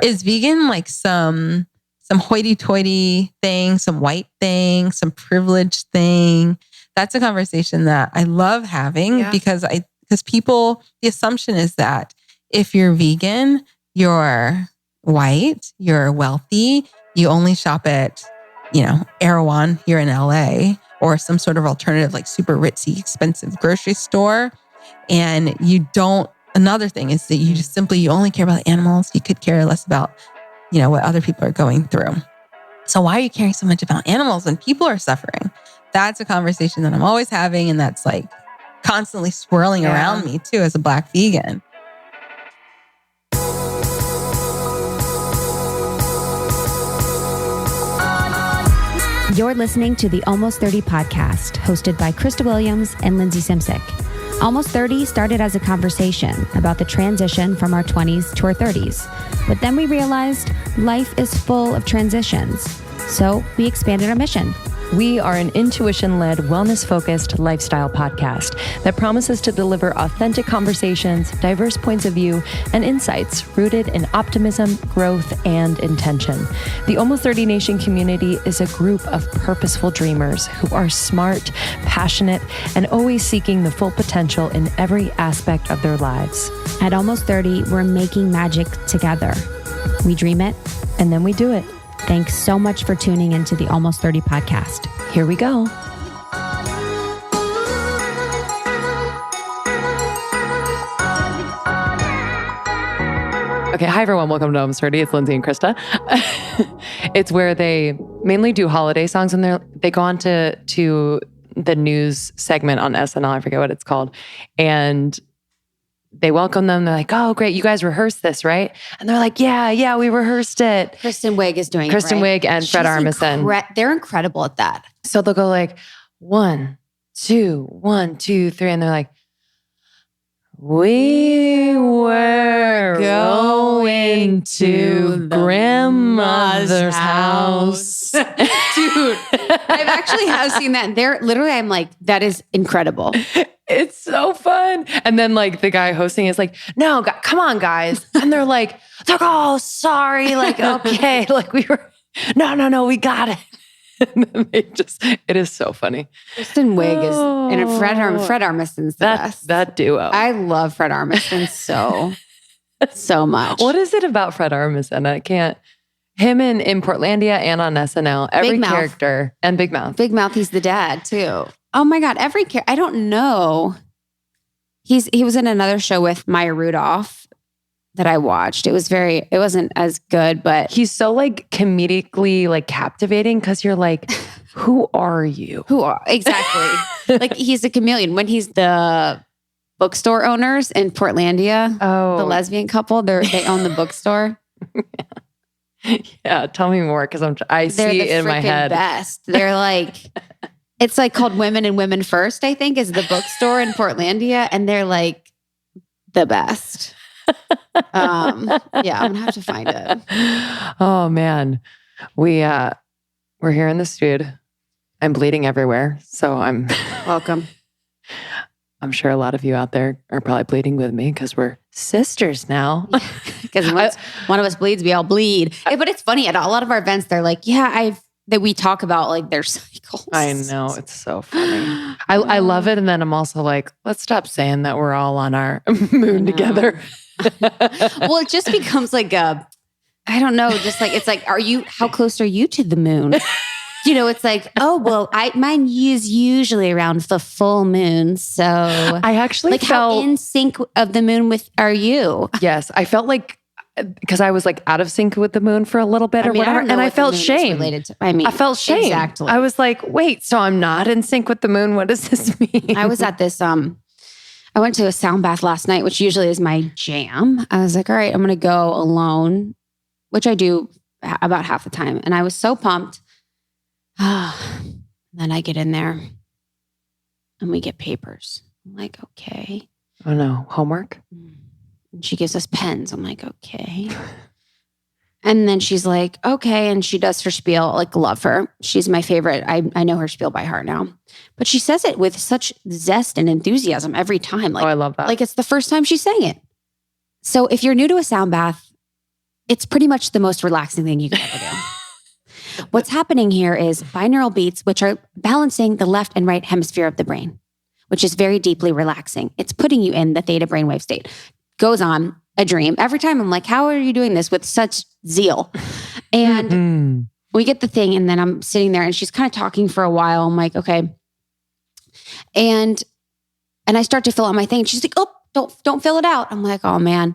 Is vegan like some hoity-toity thing, some white thing, some privileged thing? That's a conversation that I love having because people, the assumption is that if you're vegan, you're white, you're wealthy, you only shop at, Erewhon here in LA or some sort of alternative, like super ritzy, expensive grocery store. And another thing is that you only care about animals. You could care less about, what other people are going through. So why are you caring so much about animals when people are suffering? That's a conversation that I'm always having. And that's like constantly swirling around me too, as a Black vegan. You're listening to the Almost 30 podcast, hosted by Krista Williams and Lindsay Simsick. Almost 30 started as a conversation about the transition from our 20s to our 30s. But then we realized life is full of transitions. So we expanded our mission. We are an intuition-led, wellness-focused lifestyle podcast that promises to deliver authentic conversations, diverse points of view, and insights rooted in optimism, growth, and intention. The Almost 30 Nation community is a group of purposeful dreamers who are smart, passionate, and always seeking the full potential in every aspect of their lives. At Almost 30, we're making magic together. We dream it, and then we do it. Thanks so much for tuning into the Almost 30 podcast. Here we go. Okay, hi everyone. Welcome to Almost 30. It's Lindsay and Krista. It's where they mainly do holiday songs, and they go on to the news segment on SNL. I forget what it's called. And they welcome them. They're like, "Oh, great. You guys rehearsed this, right?" And they're like, yeah, we rehearsed it. Kristen Wiig is doing Kristen it, right? Wiig and Fred Armisen. They're incredible at that. So they'll go like, 1, 2, 1, 2, 3. And they're like, "We were going to grandmother's house." Dude, I've actually have seen that. They're literally, I'm like, that is incredible. It's so fun. And then like the guy hosting is like, "No, come on, guys." And they're like, "Oh, sorry." Like, okay. Like no, we got it. And then it is so funny. Kristen Wiig is, and Fred Armisen's the best. That duo. I love Fred Armisen so much. What is it about Fred Armisen? Him in Portlandia and on SNL, every character, and Big Mouth. Big Mouth, he's the dad too. Oh my God, every character. I don't know. He was in another show with Maya Rudolph that I watched. It wasn't as good, but he's so like comedically like captivating because you're like, who are you? Exactly. Like he's a chameleon. When he's the bookstore owners in Portlandia, the lesbian couple, they own the bookstore. Yeah, tell me more because I see it in my head. Best. They're like, it's like called Women and Women First, I think, is the bookstore in Portlandia, and they're like the best. I'm gonna have to find it. Oh man, we're here in the studio. I'm bleeding everywhere, so I'm welcome. I'm sure a lot of you out there are probably bleeding with me because we're sisters now. Because one of us bleeds, we all bleed. But it's funny, at a lot of our events, they're like, that we talk about like their cycles. I know, it's so funny. I love it. And then I'm also like, let's stop saying that we're all on our moon together. Well, it just becomes like I don't know, just like, it's like, how close are you to the moon? It's like, oh, well, mine is usually around the full moon. So I actually like how in sync of the moon are you? Yes. I felt like, because I was like out of sync with the moon for a little bit or whatever. And I felt shame. I felt shame. Exactly. I was like, wait, so I'm not in sync with the moon. What does this mean? I was at this, I went to a sound bath last night, which usually is my jam. I was like, all right, I'm going to go alone, which I do about half the time. And I was so pumped. Then I get in there and we get papers. I'm like, okay. Oh no, homework? And she gives us pens. I'm like, okay. And then she's like, okay. And she does her spiel, like, love her. She's my favorite. I know her spiel by heart now. But she says it with such zest and enthusiasm every time. Like, I love that. Like it's the first time she sang it. So if you're new to a sound bath, it's pretty much the most relaxing thing you can ever do. What's happening here is binaural beats, which are balancing the left and right hemisphere of the brain, which is very deeply relaxing. It's putting you in the theta brainwave state. Goes on a dream. Every time I'm like, how are you doing this with such zeal? And we get the thing, and then I'm sitting there and she's kind of talking for a while. I'm like, okay. And I start to fill out my thing. She's like, oh, don't fill it out. I'm like, oh man.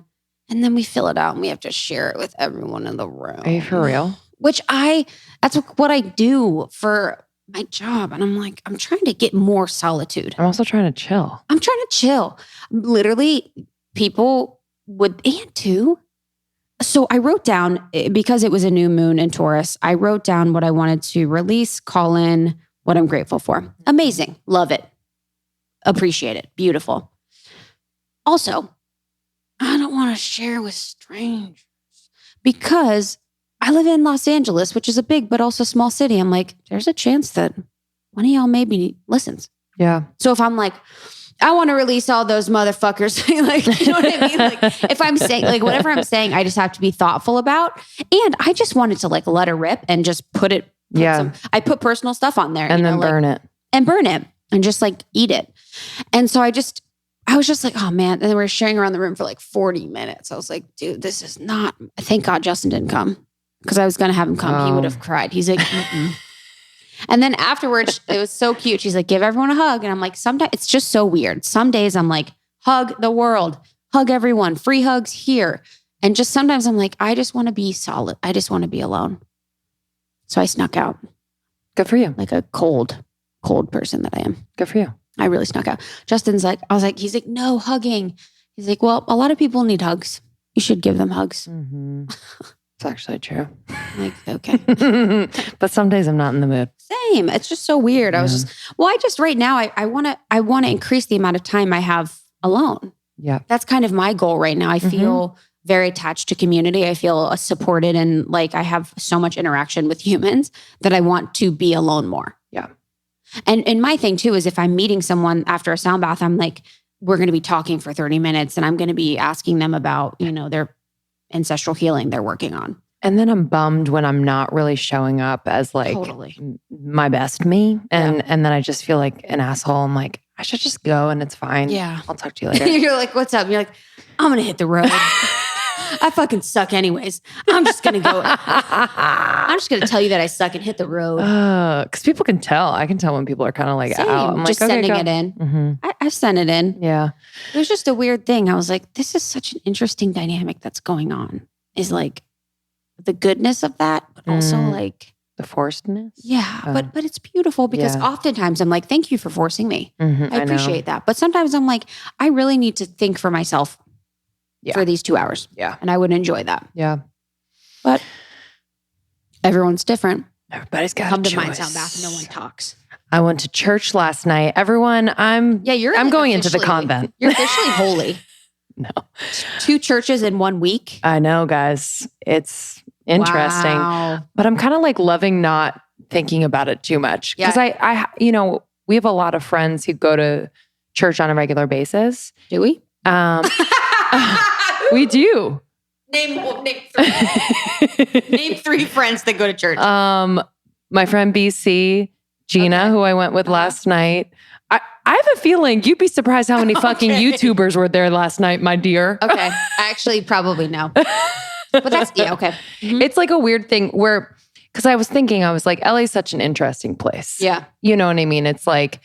And then we fill it out and we have to share it with everyone in the room. Are you for real? That's what I do for my job. And I'm like, I'm trying to get more solitude. I'm also trying to chill. I'm trying to chill. Literally, people would, and too. So I wrote down, because it was a new moon in Taurus, I wrote down what I wanted to release, call in, what I'm grateful for. Amazing. Love it. Appreciate it. Beautiful. Also, I don't want to share with strangers because I live in Los Angeles, which is a big but also small city. I'm like, there's a chance that one of y'all maybe listens. Yeah. So if I'm like, I want to release all those motherfuckers, like, you know what I mean? Like, if I'm saying, like, whatever I'm saying, I just have to be thoughtful about. And I just wanted to like let it rip and just put I put personal stuff on there. And then burn it. And burn it and just like eat it. And so I was just like, oh man. And then we were sharing around the room for like 40 minutes. I was like, dude, this is not, thank God Justin didn't come. Because I was going to have him come. Oh. He would have cried. He's like, mm-mm. And then afterwards, it was so cute. She's like, give everyone a hug. And I'm like, sometimes it's just so weird. Some days I'm like, hug the world, hug everyone, free hugs here. And just sometimes I'm like, I just want to be solid. I just want to be alone. So I snuck out. Good for you. Like a cold person that I am. Good for you. I really snuck out. Justin's like, he's like, no hugging. He's like, well, a lot of people need hugs. You should give them hugs. Mm-hmm. It's actually true. I'm like, okay. But some days I'm not in the mood. Same. It's just so weird. I was just, right now, I want to increase the amount of time I have alone. Yeah. That's kind of my goal right now. I feel very attached to community. I feel supported and like I have so much interaction with humans that I want to be alone more. Yeah. And my thing too is if I'm meeting someone after a sound bath, I'm like, we're going to be talking for 30 minutes and I'm going to be asking them about, their ancestral healing they're working on. And then I'm bummed when I'm not really showing up as like my best me. And then I just feel like an asshole. I'm like, I should just go and it's fine. Yeah. I'll talk to you later. You're like, what's up? You're like, I'm going to hit the road. I fucking suck anyways. I'm just going to go. I'm just going to tell you that I suck and hit the road. Because people can tell. I can tell when people are kind of like out. I'm just like, sending okay, it in. Mm-hmm. I've sent it in. Yeah. It was just a weird thing. I was like, this is such an interesting dynamic that's going on. Is like the goodness of that, but also like the forcedness. Yeah. But it's beautiful because oftentimes I'm like, thank you for forcing me. Mm-hmm, I appreciate that. But sometimes I'm like, I really need to think for myself for these 2 hours. Yeah. And I would enjoy that. Yeah. But everyone's different. Everybody's got Come a to choice. my sound bath. No one talks. I went to church last night. Everyone, I'm going into the convent. You're officially holy. No. 2 churches in 1 week. I know, guys. It's interesting. Wow. But I'm kind of like loving not thinking about it too much. Because I we have a lot of friends who go to church on a regular basis. Do we? We do. Name 3. Name 3 friends that go to church. My friend BC, Gina, who I went with last night. I have a feeling you'd be surprised how many fucking YouTubers were there last night, my dear. Okay. Actually, probably no. But that's, okay. Mm-hmm. It's like a weird thing where, because I was like, LA's such an interesting place. Yeah. You know what I mean? It's like,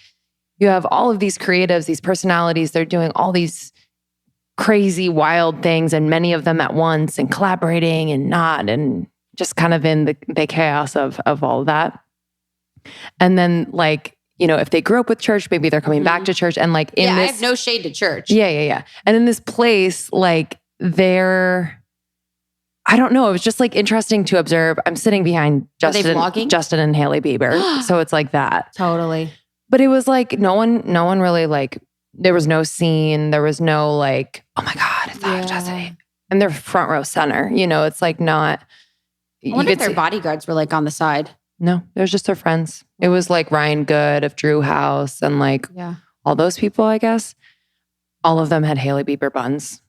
you have all of these creatives, these personalities, they're doing all these crazy, wild things, and many of them at once, and collaborating and not, and just kind of in the chaos of all of that. And then like, if they grew up with church, maybe they're coming back to church. And like in this, I have no shade to church. Yeah. And in this place, like I don't know. It was just like interesting to observe. I'm sitting behind Justin and Hailee Bieber. So it's like that. Totally. But it was like, no one really like, there was no scene. There was no like, oh my God, it's that Justin. And they're front row center. It's like not. I wonder if their bodyguards were like on the side. No, it was just their friends. It was like Ryan Good of Drew House and like all those people, I guess. All of them had Hailee Bieber buns.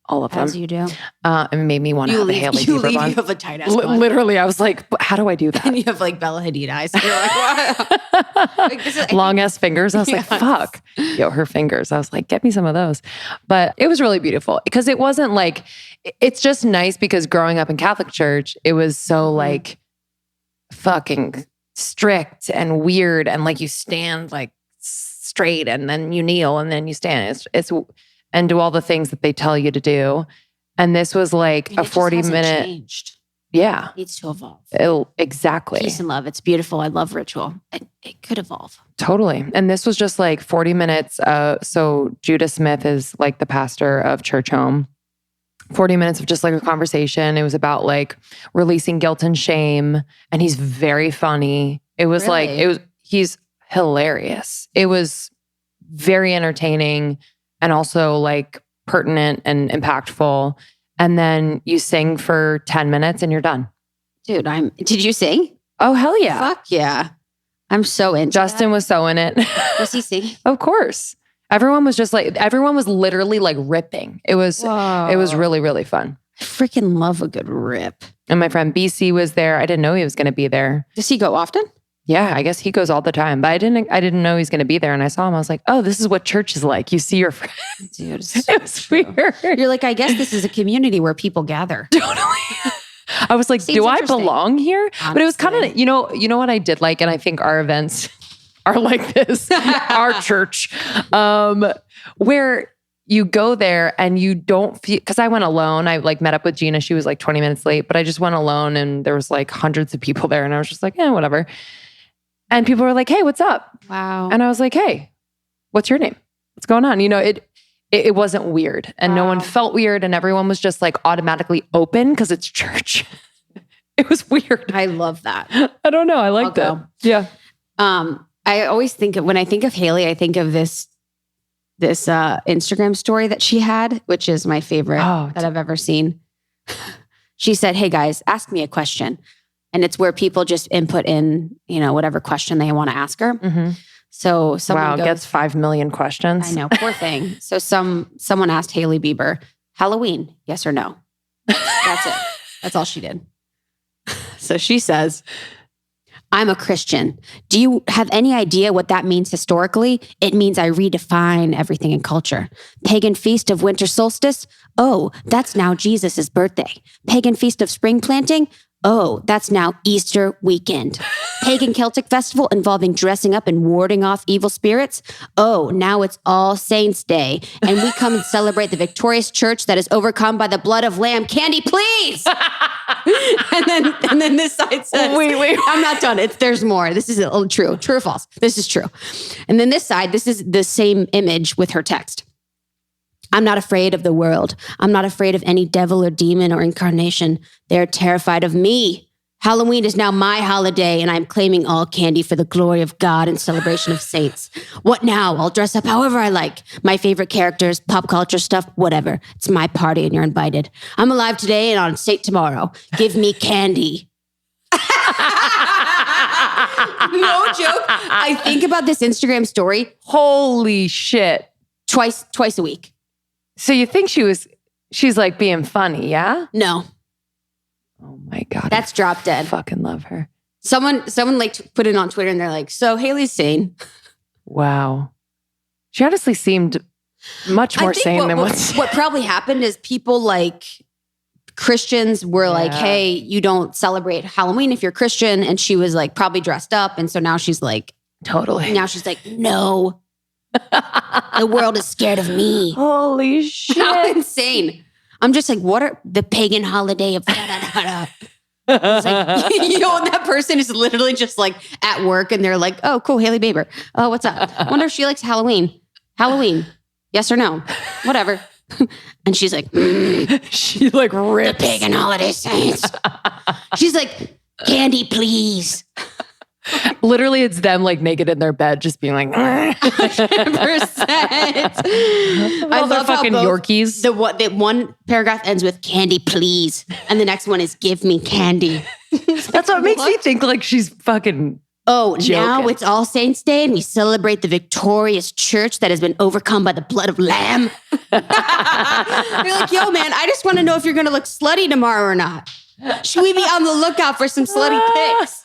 All of them. As you do. It made me want to have a Hailee Bieber bun. You have a tight ass bun. Literally, I was like, how do I do that? And you have like Bella Hadid eyes. You're like, wow. Like, long ass fingers. I was like, fuck. Yo, her fingers. I was like, get me some of those. But it was really beautiful because it wasn't like, it's just nice because growing up in Catholic church, it was so like fucking strict and weird. And like you stand like straight and then you kneel and then you stand. It's and do all the things that they tell you to do. And this was like a 40-minute. Changed. Yeah. It needs to evolve. Exactly. Peace and love. It's beautiful. I love ritual. It could evolve. Totally. And this was just like 40 minutes. So Judah Smith is like the pastor of Church Home. 40 minutes of just like a conversation. It was about like releasing guilt and shame. And he's very funny. It was he's hilarious. It was very entertaining and also like pertinent and impactful. And then you sing for 10 minutes and you're done. Dude, did you sing? Oh, hell yeah. Fuck yeah. I'm so into Justin was so in it. Was he singing? Of course. Everyone was literally like ripping. It was really, really fun. I freaking love a good rip. And my friend BC was there. I didn't know he was going to be there. Does he go often? Yeah, I guess he goes all the time, but I didn't know he's going to be there. And I saw him. I was like, oh, this is what church is like. You see your friends. Dude, it was weird. You're like, I guess this is a community where people gather. Totally. I was like, do I belong here? Honestly. But it was kind of, you know what I did like, and I think our events are like this, our church, where you go there and you don't feel, because I went alone. I like met up with Gina. She was like 20 minutes late, but I just went alone and there was like hundreds of people there. And I was just like, whatever. And people were like, hey, what's up? Wow. And I was like, hey, what's your name? What's going on? You know, it wasn't weird and no one felt weird and everyone was just like automatically open because it's church. It was weird. I love that. I don't know. I like that. Yeah. I always think when I think of Hailee, I think of this Instagram story that she had, which is my favorite that I've ever seen. She said, hey guys, ask me a question. And it's where people just input in, whatever question they want to ask her. Mm-hmm. So someone gets 5 million questions. I know, poor thing. So someone asked Hailee Bieber, Halloween, yes or no? That's it. That's all she did. So she says, I'm a Christian. Do you have any idea what that means historically? It means I redefine everything in culture. Pagan feast of winter solstice? Oh, that's now Jesus' birthday. Pagan feast of spring planting? Oh, that's now Easter weekend. Pagan Celtic festival involving dressing up and warding off evil spirits? Oh, now it's All Saints Day. And we come and celebrate the victorious church that is overcome by the blood of lamb. Candy, please! and then this side says, wait. I'm not done. There's more. This is true. True or false? This is true. And then this side, this is the same image with her text. I'm not afraid of the world. I'm not afraid of any devil or demon or incarnation. They're terrified of me. Halloween is now my holiday, and I'm claiming all candy for the glory of God and celebration of saints. What now? I'll dress up however I like. My favorite characters, pop culture stuff, whatever. It's my party, and you're invited. I'm alive today and on state tomorrow. Give me candy. No joke. I think about this Instagram story. Holy shit. Twice a week. So you think she's like being funny, yeah? No. Oh my God. That's drop dead. I fucking love her. Someone like put it on Twitter and they're like, so Hailee's sane. Wow. She honestly seemed much more sane than what probably happened is people like Christians were like, hey, you don't celebrate Halloween if you're Christian. And she was like probably dressed up. And so now she's like, totally. Now she's like, no. The world is scared of me. Holy shit. How insane. I'm just like, what are the pagan holiday of da-da-da-da? It's like, that person is literally just like at work and they're like, oh, cool, Hailee Bieber. Oh, what's up? I wonder if she likes Halloween. Halloween. Yes or no? Whatever. And she's like, she like rips. The pagan holiday saints. She's like, candy, please. Literally, it's them like naked in their bed, just being like, 100%. I love fucking how Yorkies. The one paragraph ends with candy, please. And the next one is give me candy. That's what makes me think like she's fucking Oh, now it's All Saints Day and we celebrate the victorious church that has been overcome by the blood of lamb. You're like, yo, man, I just want to know if you're going to look slutty tomorrow or not. Should we be on the lookout for some slutty pics?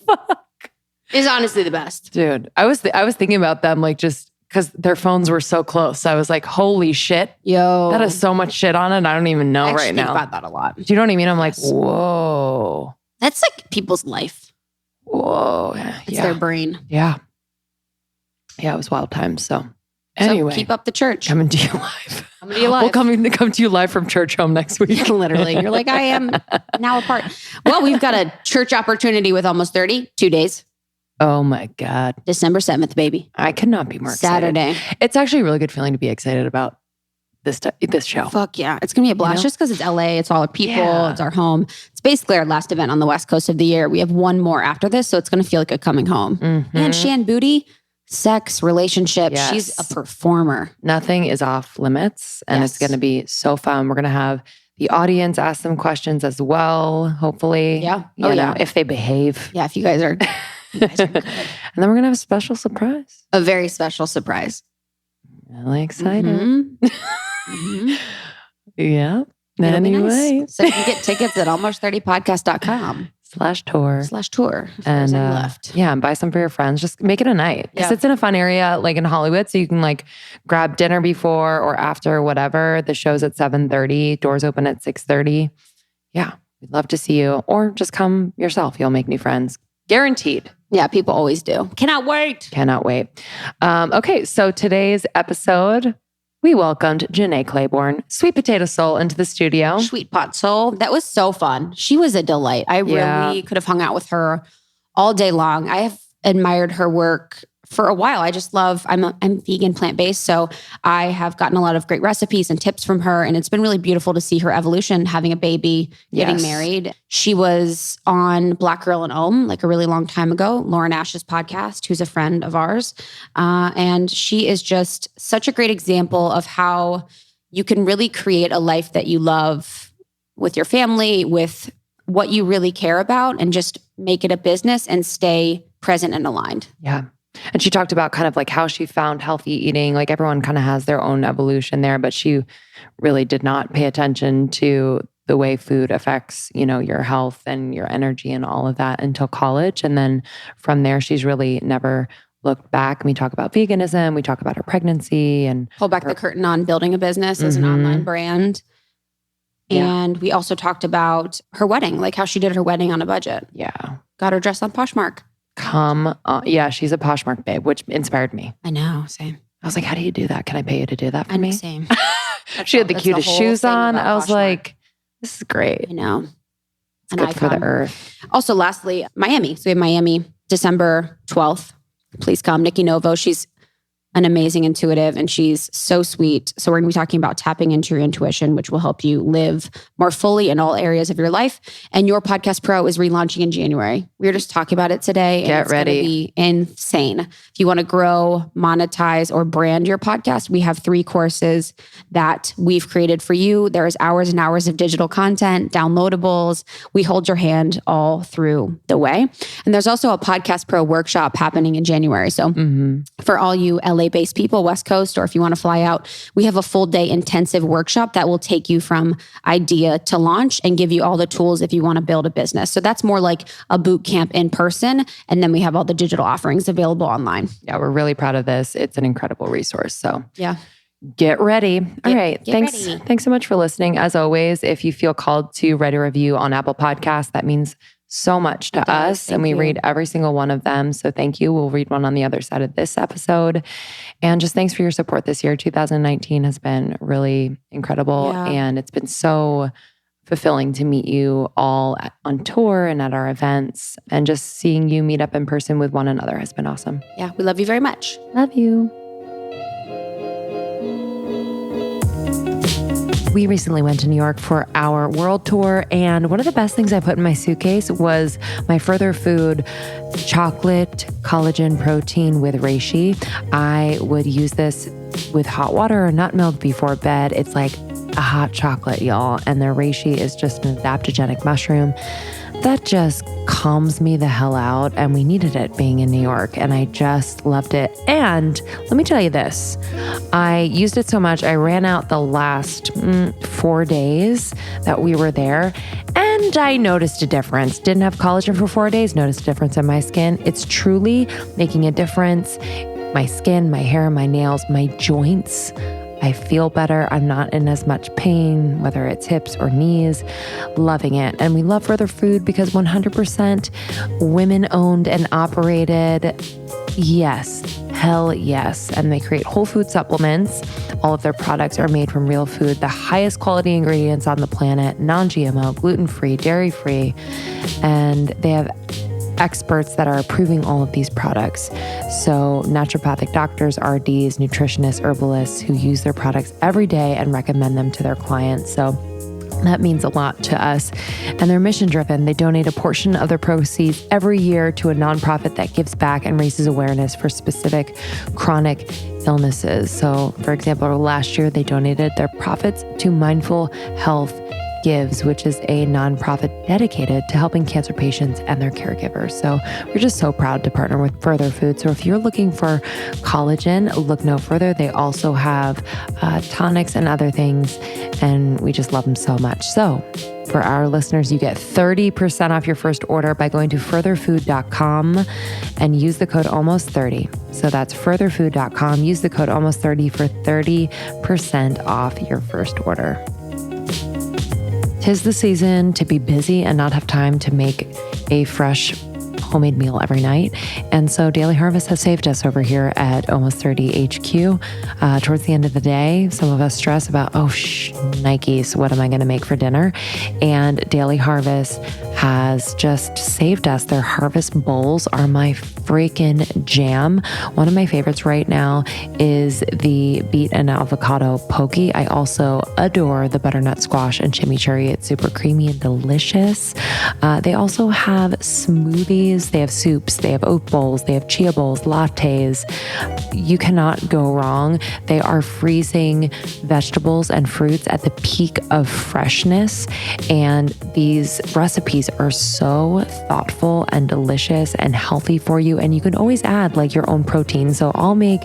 Fuck. It's honestly the best. Dude, I was thinking about them like just because their phones were so close. I was like, holy shit. Yo. That has so much shit on it. I don't even know right now. I think about that a lot. Do you know what I mean? I'm like, whoa. That's like people's life. Whoa. It's their brain. Yeah. Yeah, it was wild times. So anyway. So keep up the church. Coming to you live. Coming to you live. We'll come to you live from church home next week. Literally. You're like, I am now apart. Well, we've got a church opportunity with Almost 30, 2 days. Oh my God. December 7th, baby. I could not be more excited. Saturday. It's actually a really good feeling to be excited about this show. Fuck yeah. It's going to be a blast just because it's LA. It's all our people. Yeah. It's our home. It's basically our last event on the West Coast of the year. We have one more after this. So it's going to feel like a coming home. Mm-hmm. And Shan Booty, sex, relationships. Yes. She's a performer. Nothing is off limits. And it's going to be so fun. We're going to have the audience ask some questions as well, hopefully. Yeah. You know, if they behave. Yeah, if you guys are good. And then we're going to have a special surprise. A very special surprise. Really excited. Mm-hmm. Mm-hmm. Yeah. Anyway. Nice. So you can get tickets at almost30podcast.com/tour. And left. Yeah, and buy some for your friends. Just make it a night. Because it's in a fun area like in Hollywood. So you can like grab dinner before or after, whatever. The show's at 7:30. Doors open at 6:30. Yeah. We'd love to see you. Or just come yourself. You'll make new friends. Guaranteed. Yeah, people always do. Cannot wait. Okay, so today's episode, we welcomed Jenné Claiborne, Sweet Potato Soul, into the studio. Sweet Pot Soul. That was so fun. She was a delight. I really could have hung out with her all day long. I have admired her work for a while. I just love, I'm vegan, plant-based. So I have gotten a lot of great recipes and tips from her. And it's been really beautiful to see her evolution, having a baby, getting married. She was on Black Girl and Om like a really long time ago, Lauren Ash's podcast, who's a friend of ours. And she is just such a great example of how you can really create a life that you love with your family, with what you really care about, and just make it a business and stay present and aligned. Yeah. And she talked about kind of like how she found healthy eating. Like everyone kind of has their own evolution there, but she really did not pay attention to the way food affects, you know, your health and your energy and all of that until college. And then from there, she's really never looked back. We talk about veganism. We talk about her pregnancy and pull back the curtain on building a business as an online brand. And we also talked about her wedding, like how she did her wedding on a budget. Yeah. Got her dressed on Poshmark. Come on. Yeah, she's a Poshmark babe, which inspired me. I know, same. I was like, how do you do that? Can I pay you to do that for me? Same. She had the cutest shoes on. I was like, this is great. I know. It's good for the earth. Also, lastly, Miami. So we have Miami, December 12th. Please come. Nikki Novo, she's an amazing intuitive and she's so sweet. So we're going to be talking about tapping into your intuition, which will help you live more fully in all areas of your life. And Your Podcast Pro is relaunching in January. We were just talking about it today. Get ready. It's going to be insane. If you want to grow, monetize, or brand your podcast, we have 3 courses that we've created for you. There's hours and hours of digital content, downloadables. We hold your hand all through the way. And there's also a Podcast Pro workshop happening in January. So for all you LA-based people, West Coast, or if you want to fly out, we have a full day intensive workshop that will take you from idea to launch and give you all the tools if you want to build a business. So that's more like a boot camp in person. And then we have all the digital offerings available online. Yeah, we're really proud of this. It's an incredible resource. So yeah. Get ready. All right. Thanks. Ready. Thanks so much for listening. As always, if you feel called to write a review on Apple Podcasts, that means so much to us. And we read every single one of them. So thank you. We'll read one on the other side of this episode. And just thanks for your support this year. 2019 has been really incredible. Yeah. And it's been so fulfilling to meet you all on tour and at our events. And just seeing you meet up in person with one another has been awesome. Yeah. We love you very much. Love you. We recently went to New York for our world tour, and one of the best things I put in my suitcase was my Further Food chocolate collagen protein with reishi. I would use this with hot water or nut milk before bed. It's like a hot chocolate, y'all. And their reishi is just an adaptogenic mushroom that just calms me the hell out. And we needed it being in New York. And I just loved it. And let me tell you this, I used it so much, I ran out the last 4 days that we were there. And I noticed a difference. Didn't have collagen for 4 days, noticed a difference in my skin. It's truly making a difference. My skin, my hair, my nails, my joints. I feel better. I'm not in as much pain, whether it's hips or knees. Loving it. And we love Further Food because 100% women owned and operated. Yes. Hell yes. And they create whole food supplements. All of their products are made from real food, the highest quality ingredients on the planet, non-GMO, gluten-free, dairy-free. And they have experts that are approving all of these products. So naturopathic doctors, RDs, nutritionists, herbalists who use their products every day and recommend them to their clients. So that means a lot to us. And they're mission driven. They donate a portion of their proceeds every year to a nonprofit that gives back and raises awareness for specific chronic illnesses. So for example, last year they donated their profits to Mindful Health Gives, which is a nonprofit dedicated to helping cancer patients and their caregivers. So we're just so proud to partner with Further Food. So if you're looking for collagen, look no further. They also have tonics and other things, and we just love them so much. So for our listeners, you get 30% off your first order by going to furtherfood.com and use the code almost30. So that's furtherfood.com. Use the code almost30 for 30% off your first order. 'Tis the season to be busy and not have time to make a fresh homemade meal every night. And so Daily Harvest has saved us over here at Almost 30 HQ. Towards the end of the day, some of us stress about, Nikes, what am I going to make for dinner? And Daily Harvest has just saved us. Their harvest bowls are my freaking jam. One of my favorites right now is the beet and avocado poke. I also adore the butternut squash and chimichurri. It's super creamy and delicious. They also have smoothies. They have soups. They have oat bowls. They have chia bowls, lattes. You cannot go wrong. They are freezing vegetables and fruits at the peak of freshness. And these recipes are so thoughtful and delicious and healthy for you. And you can always add like your own protein. So I'll make,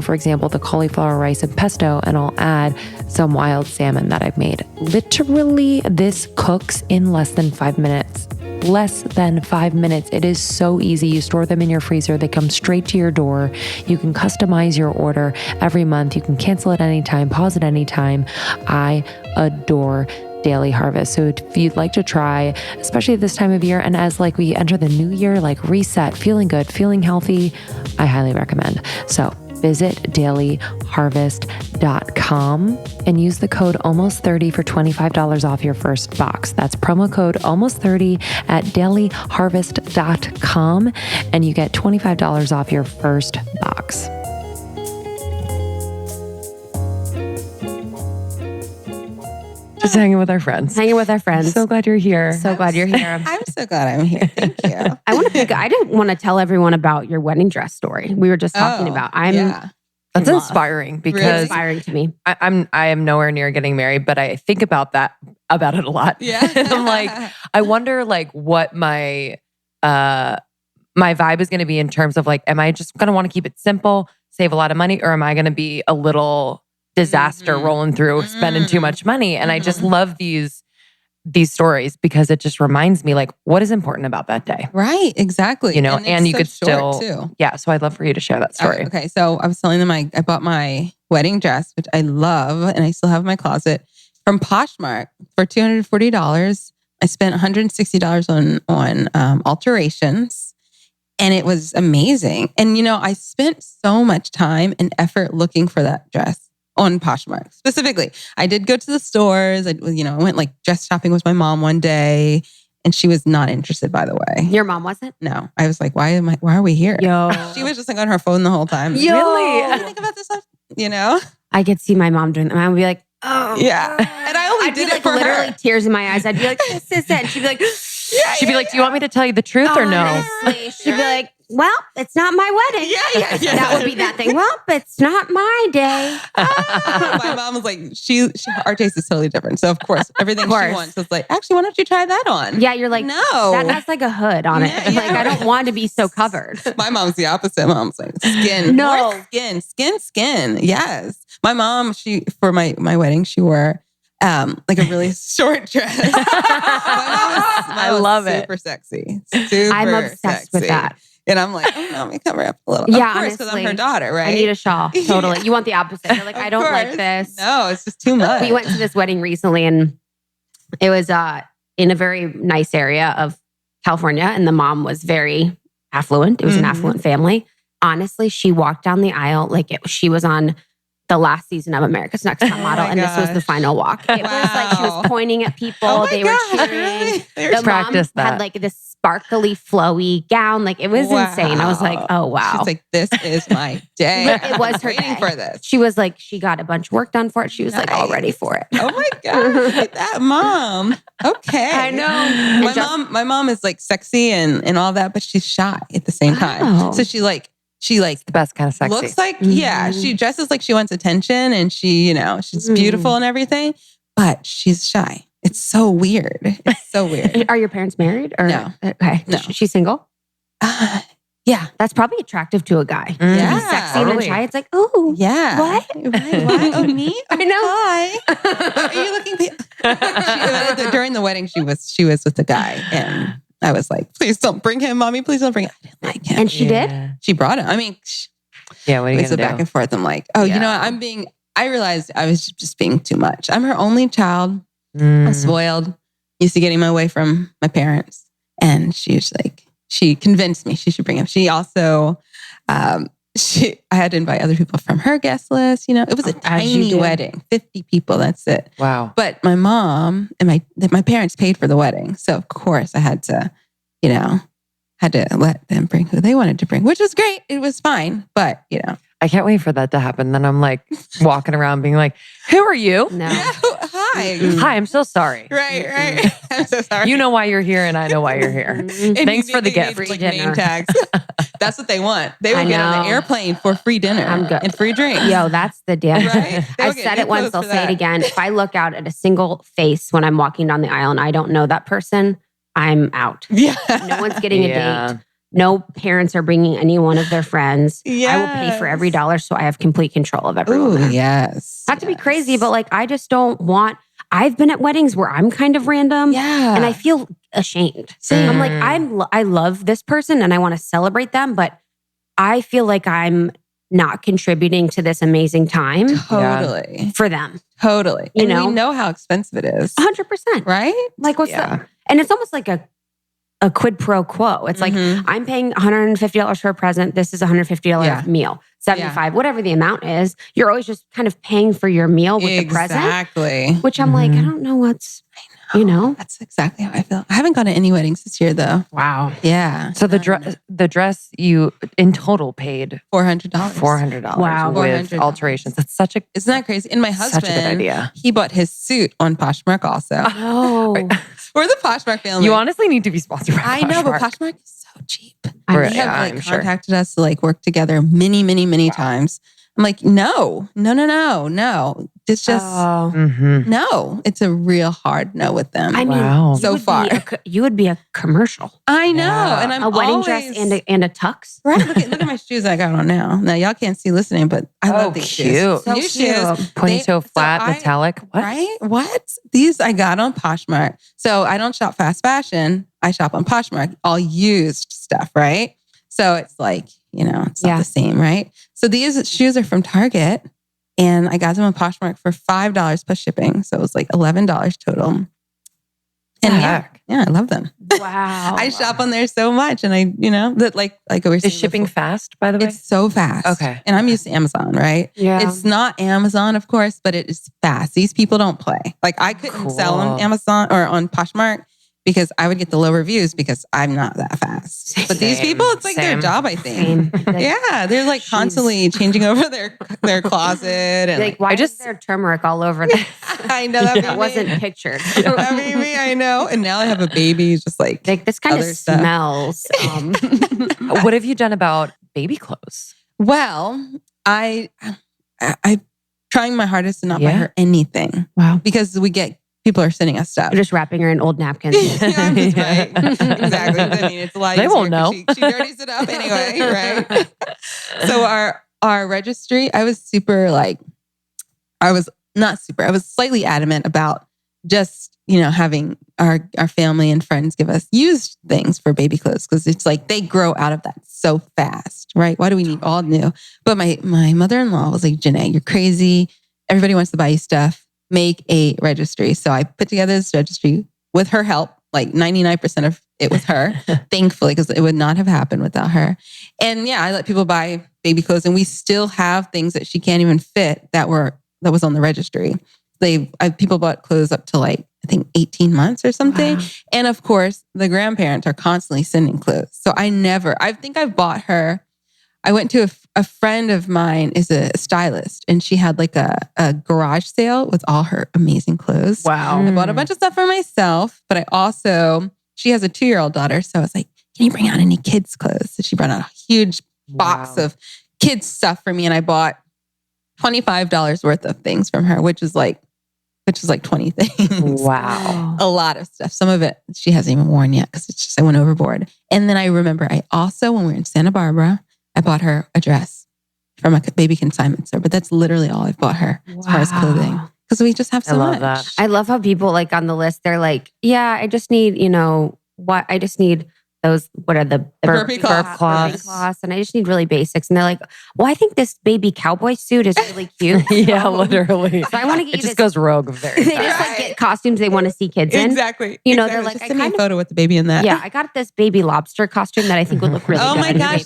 for example, the cauliflower rice and pesto, and I'll add some wild salmon that I've made. Literally, this cooks in less than 5 minutes. Less than 5 minutes. It is so easy. You store them in your freezer. They come straight to your door. You can customize your order every month. You can cancel at any time, pause at any time. I adore Daily Harvest. So if you'd like to try, especially at this time of year, and as we enter the new year, reset, feeling good, feeling healthy, I highly recommend. So visit dailyharvest.com and use the code almost30 for $25 off your first box. That's promo code almost30 at dailyharvest.com, and you get $25 off your first box. Just hanging with our friends. So glad you're here. Glad you're here. I'm so glad I'm here. Thank you. I didn't want to tell everyone about your wedding dress story. We were just talking about. That's inspiring because really inspiring to me. I am nowhere near getting married, but I think about it a lot. Yeah. I'm I wonder what my vibe is going to be in terms of am I just going to want to keep it simple, save a lot of money, or am I going to be a little disaster rolling through, spending too much money? And I just love these stories because it just reminds me what is important about that day. Right, exactly. And you so could still, too. Yeah. So I'd love for you to share that story. Okay. So I was telling them I bought my wedding dress, which I love, and I still have in my closet, from Poshmark for $240. I spent $160 on alterations, and it was amazing. And, I spent so much time and effort looking for that dress on Poshmark specifically. I did go to the stores. I went dress shopping with my mom one day, and she was not interested, by the way. Your mom wasn't? No. I was like, why are we here? Yo. She was just on her phone the whole time. Yo. Really? I think about this stuff, I could see my mom doing that. I would be like, oh. Yeah. And I only did it for literally her. Tears in my eyes. I'd be like, this is it. And she'd be like, She'd be like, do you want me to tell you the truth or no? Honestly. She'd be like, well, it's not my wedding. Yeah. That would be that thing. Well, it's not my day. My mom was like, our taste is totally different. So of course, everything she wants is like, actually, why don't you try that on? Yeah, you're like, no. That has like a hood on it. Like, I don't want to be so covered. My mom's the opposite. My mom's like, skin. No. More skin. Yes. My mom, for my wedding, she wore like a really short dress. My mom love was it. super sexy. Super I'm obsessed with that. And I'm like, oh, no, let me cover up a little. Yeah, of course, because I'm her daughter, right? I need a shawl. Totally. You want the opposite. You're like, I don't like this. No, it's just too much. We went to this wedding recently and it was in a very nice area of California. And the mom was very affluent. It was an affluent family. Honestly, she walked down the aisle like she was on the last season of America's Next Top Model, and this was the final walk. It was like she was pointing at people. They were cheering. Really? The mom had like this sparkly, flowy gown. Like it was insane. I was like, oh wow. She's like, this is my day. It was her waiting day. for this. She was like, she got a bunch of work done for it. She was like all ready for it. Oh my God, that mom. Okay. I know. My mom is like sexy and all that, but she's shy at the same time. So she the best kind of sexy. looks like, she dresses like she wants attention and she's beautiful and everything, but she's shy. It's so weird. It's so weird. Are your parents married? Or? No. Okay. No. She's single? Yeah. That's probably attractive to a guy. Yeah. To be sexy and then shy. It's like, oh. Yeah. What? What? Oh, me? I know. Hi. Are you looking? During the wedding, she was with the guy, and I was like, "Please don't bring him, mommy. Please don't bring him." I didn't like him, and she did. She brought him. I mean, what are you gonna do? Back and forth. I'm like, oh, you know what? I realized I was just being too much. I'm her only child. I'm spoiled. Used to getting my way from my parents, and she convinced me she should bring him. She also, I had to invite other people from her guest list. It was a tiny wedding, 50 people. That's it. Wow. But my mom and my parents paid for the wedding, so of course I had to, let them bring who they wanted to bring, which was great. It was fine, but I can't wait for that to happen. Then I'm like walking around being like, who are you? No. Hi. Hi, I'm so sorry. Right. I'm so sorry. You know why you're here and I know why you're here. Thanks for the gift. Free name tags. That's what they want. They will get on the airplane for free dinner and free drinks. Yo, that's the damn. Right? I've said it once, I'll say it again. If I look out at a single face when I'm walking down the aisle and I don't know that person, I'm out. Yeah. No one's getting a date. No parents are bringing any one of their friends. Yes. I will pay for every dollar so I have complete control of everyone. Ooh, yes. Not to be crazy, but like I just don't want. I've been at weddings where I'm kind of random, and I feel ashamed. I'm like, I love this person and I want to celebrate them, but I feel like I'm not contributing to this amazing time. Totally. For them. Totally. We know how expensive it is. 100%. Right? Like what's that? And it's almost like a quid pro quo. It's like, I'm paying $150 for a present. This is a $150 meal. 75, whatever the amount is. You're always just kind of paying for your meal with the present. Exactly. Which I'm like, I don't know what's, That's exactly how I feel. I haven't gone to any weddings this year though. Wow. Yeah. So the dress you in total paid $400. $400. Wow. With $400. alterations. That's such a Isn't that crazy? And my husband, such a good idea. He bought his suit on Poshmark also. Oh. We're the Poshmark family. You honestly need to be sponsored by Poshmark. I know, but Poshmark is so cheap. Right, They have I'm sure. contacted us to work together many times. I'm like, no. It's just, no. It's a real hard no with them. I mean, Wow. So far. You would be a commercial. I know. Yeah. And I'm a wedding always, dress and a tux. Right. Look at my shoes I got on now. Now y'all can't see listening, but I love these cute. shoes. So New cute. shoes. Pointing toe flat, metallic. What? Right? What? These I got on Poshmark. So I don't shop fast fashion. I shop on Poshmark, all used stuff, right? So it's like, it's not the same, right? So these shoes are from Target and I got them on Poshmark for $5 plus shipping. So it was like $11 total. And I love them. Wow. I shop on there so much. And that like we Is shipping fast, by the way? It's so fast. Okay. And I'm used to Amazon, right? Yeah. It's not Amazon, of course, but it is fast. These people don't play. Like I couldn't sell on Amazon or on Poshmark because I would get the low reviews because I'm not that fast. But these people, it's like their job, I think. Yeah, they're like constantly changing over their closet. And like, why is there turmeric all over this? I know that wasn't pictured. That made me, I know. And now I have a baby, just like this kind of smells. What have you done about baby clothes? Well, I'm trying my hardest to not buy her anything. Wow. Because people are sending us stuff. You're just wrapping her in old napkins. I'm just right. Exactly. I mean, it's a lot they easier. Won't know. She dirties it up anyway, right? So our registry, I was slightly adamant about just, having our family and friends give us used things for baby clothes, because it's like they grow out of that so fast, right? Why do we need all new? But my mother-in-law was like, Jenné, you're crazy. Everybody wants to buy you stuff. Make a registry. So I put together this registry with her help. Like 99% of it was her, thankfully, because it would not have happened without her. And yeah, I let people buy baby clothes, and we still have things that she can't even fit that was on the registry. People bought clothes up to like, I think 18 months or something. Wow. And of course, the grandparents are constantly sending clothes. So I think I've bought her. I went to a friend of mine is a stylist, and she had like a garage sale with all her amazing clothes. Wow. I bought a bunch of stuff for myself, but she has a 2-year-old daughter. So I was like, can you bring out any kids' clothes? So she brought out a huge box of kids' stuff for me. And I bought $25 worth of things from her, which is like 20 things. Wow. A lot of stuff. Some of it she hasn't even worn yet because it's just, I went overboard. And then I remember I also, when we were in Santa Barbara, I bought her a dress from a baby consignment store, but that's literally all I've bought her as far as clothing. Because we just have so much. That. I love how people like on the list, they're like, yeah, I just need, I just need those, what are the burpee cloths. And I just need really basics. And they're like, well, I think this baby cowboy suit is really cute. Yeah, literally. So I want to get you this. It just goes rogue very They just like get costumes they want to see kids in. Exactly. They're like, just send me a photo with the baby in that. Yeah, I got this baby lobster costume that I think would look really good. Oh my gosh.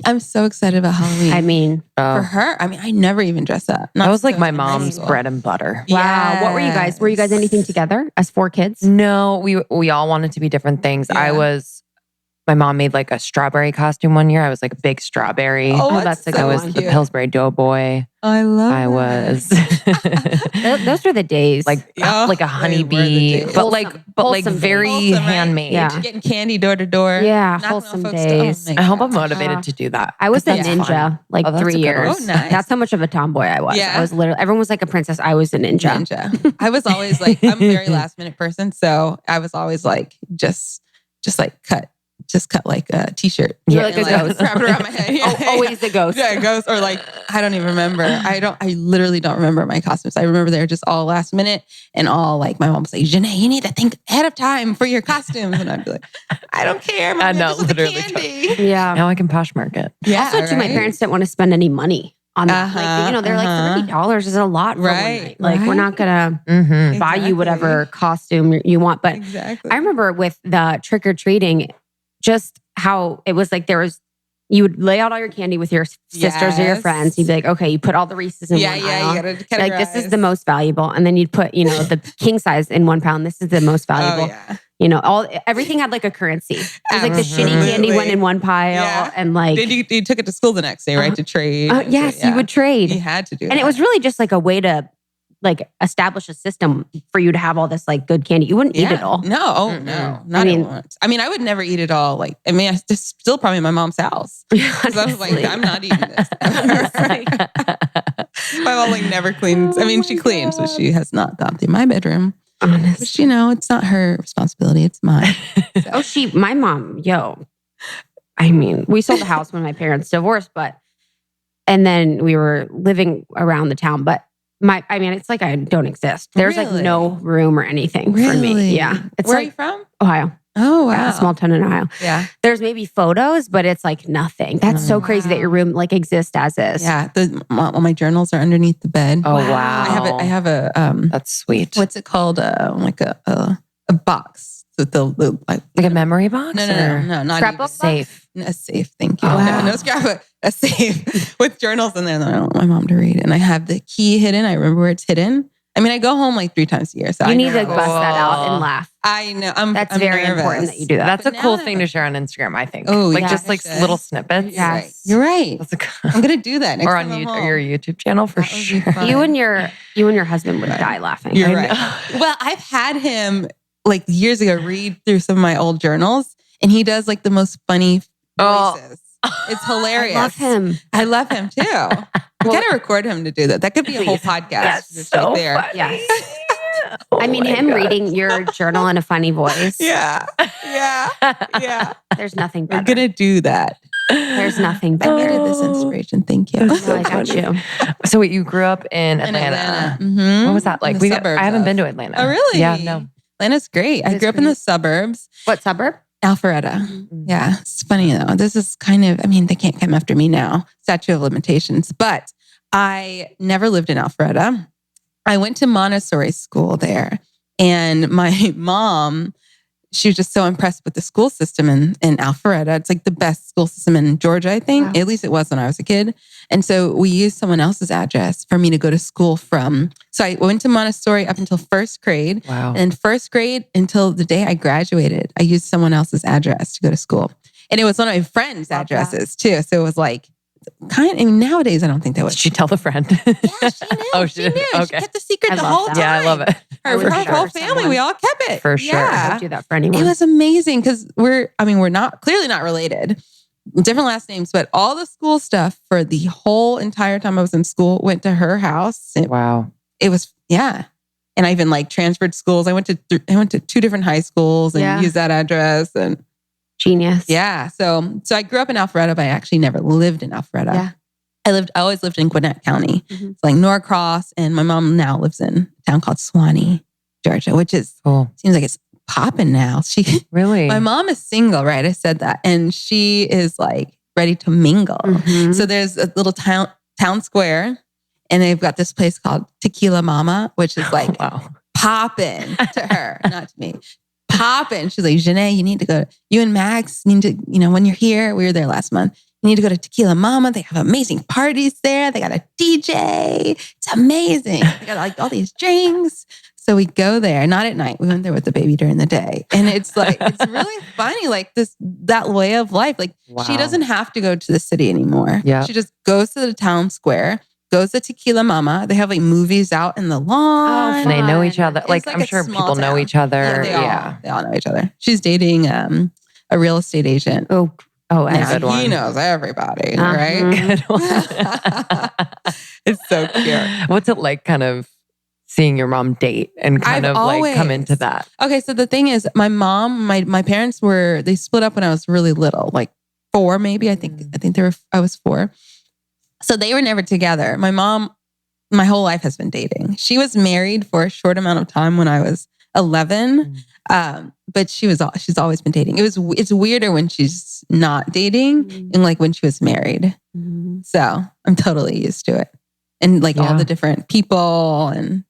I'm so excited about Halloween. I mean, for her, I never even dress up. That was like my mom's bread and butter. Wow. Yes. What were you guys? Were you guys anything together as 4 kids? No, we all wanted to be different things. Yeah. My mom made like a strawberry costume one year. I was like a big strawberry. Oh, that's so I was cute. the Pillsbury Doughboy. I love I was. Those were the days. Like a honeybee, but very wholesome, handmade. Right? Yeah. Getting candy door to door. Yeah, wholesome days. I hope I'm motivated to do that. I was a ninja like 3 years. Oh, nice. That's how much of a tomboy I was. Yeah. I was literally, everyone was like a princess. I was a ninja. I was always like, I'm a very last minute person. So I was always like, just like cut like a t-shirt. You're like a ghost. Wrap it around my head. Yeah. Always the ghost. Yeah, ghost. Or like, I don't even remember. I literally don't remember my costumes. I remember they were just all last minute and all like, my mom would say, Jenné, you need to think ahead of time for your costumes. And I'd be like, I don't care. I know, literally. Candy. Yeah. Now I can Poshmark it. Yeah. Also, too, my parents didn't want to spend any money on that. Like, they're like, $30 is a lot for one night. Like, we're not going to buy you whatever costume you want. But I remember with the trick-or-treating, just how it was like you would lay out all your candy with your sisters or your friends. You'd be like, okay, you put all the Reese's in one aisle. You gotta categorize. Like, this is the most valuable. And then you'd put, the king size in 1 pound. This is the most valuable. Everything had like a currency. It was like the shitty candy went in one pile and like... Then you took it to school the next day, right? To trade. Yes, you would trade. You had to do that. And it was really just like a way to like establish a system for you to have all this like good candy. You wouldn't eat it all. No, not at once. I would never eat it all. Like, it's still probably in my mom's house. Because I was like, I'm not eating this. My mom like never cleans. She cleans, but she has not gone through my bedroom. Honest. Which, it's not her responsibility. It's mine. So. My mom, we sold the house when my parents divorced, and then we were living around the town, but it's like I don't exist. There's like no room or anything for me. Yeah. Where are you from? Ohio. Oh, wow. Yeah, a small town in Ohio. Yeah. There's maybe photos, but it's like nothing. That's so crazy that your room like exists as is. Yeah. All my journals are underneath the bed. Oh, wow. I have a that's sweet. What's it called? Like a box. The like a memory box? No, not scrapbook safe. A safe, thank you. Oh, wow. No scrapbook, a safe with journals in there that I don't want my mom to read. And I have the key hidden. I remember where it's hidden. I mean, I go home like 3 times a year. So you I need to know. bust that out and laugh. I know. That's I'm very nervous. important that you do that. That's a cool thing to share on Instagram, I think. Oh, like yeah, just like should. little snippets. Yes. You're right. That's I'm gonna do that next or time on I'm home. your YouTube channel for That would be sure. fun. You and your husband would die laughing. You're right. Well, I've had him like years ago read through some of my old journals, and he does like the most funny voices. It's hilarious. I love him too. We gotta record him to do that. That could be a whole podcast. Yes, just so right there. funny. Yes. Oh I mean, my him God. reading your journal in a funny voice. Yeah. There's nothing We're better. gonna do that. There's nothing I better. needed this inspiration. Thank you. No, I got you. So wait, you grew up in In Atlanta. Atlanta. Mhm. What was that like? In the suburbs I haven't of- been to Atlanta. Oh, really? Yeah, no. Atlanta's great. I It's grew up in great. the suburbs. What suburb? Alpharetta. Yeah. It's funny though. This is kind of, I mean, they can't come after me now. Statute of limitations. But I never lived in Alpharetta. I went to Montessori school there. And my mom, she was just so impressed with the school system in Alpharetta. It's like the best school system in Georgia, I think. Wow. At least it was when I was a kid. And so we used someone else's address for me to go to school from. So I went to Montessori up until first grade. Wow. And first grade until the day I graduated, I used someone else's address to go to school. And it was one of my friends' addresses too. So it was like, I mean, nowadays, I don't think that would. Did she tell the friend? Yeah, she knew. Oh, she knew. okay. She kept the secret I the love whole that. time. Yeah, I love it. I would Her share whole with family, someone. we all kept it. For sure. I Yeah. would do that for anyone. It was amazing because we're not clearly not related, different last names, but all the school stuff for the whole entire time I was in school went to her house. Wow. It was, yeah. And I even like transferred schools. I went to 2 different high schools and used that address and Genius. yeah. So I grew up in Alpharetta, but I actually never lived in Alpharetta. Yeah. I always lived in Gwinnett County. Mhm. It's like Norcross, and my mom now lives in a town called Suwanee, Georgia, which is Cool. seems like it's popping now. Really? My mom is single, right? I said that, and she is like ready to mingle. Mhm. So there's a little town square, and they've got this place called Tequila Mama, which is like wow. popping to her, not to me. Popping. She's like, Jenné, you need to go. You and Max need to, when you're here, we were there last month. You need to go to Tequila Mama. They have amazing parties there. They got a DJ. It's amazing. They got like all these drinks. So we go there, not at night. We went there with the baby during the day. And it's like, it's really funny, like that way of life. Like she doesn't have to go to the city anymore. Yeah. She just goes to the town square, goes to Tequila Mama. They have like movies out in the lawn. And they know each other. It's Like, like I'm a sure small people know town. each other. Yeah, they all know each other. She's dating a real estate agent. Oh, Now, good one. he knows everybody, Uh-huh. right? Good one. It's so cute. What's it like kind of seeing your mom date and kind I've of like come always- into that? Okay, so the thing is, my mom, my parents they split up when I was really little, like 4 maybe. I think I was 4. So they were never together. My mom, my whole life has been dating. She was married for a short amount of time when I was 11. But she's always been dating. It's weirder when she's not dating and like when she was married. Mhm. So I'm totally used to it. And like all the different people. And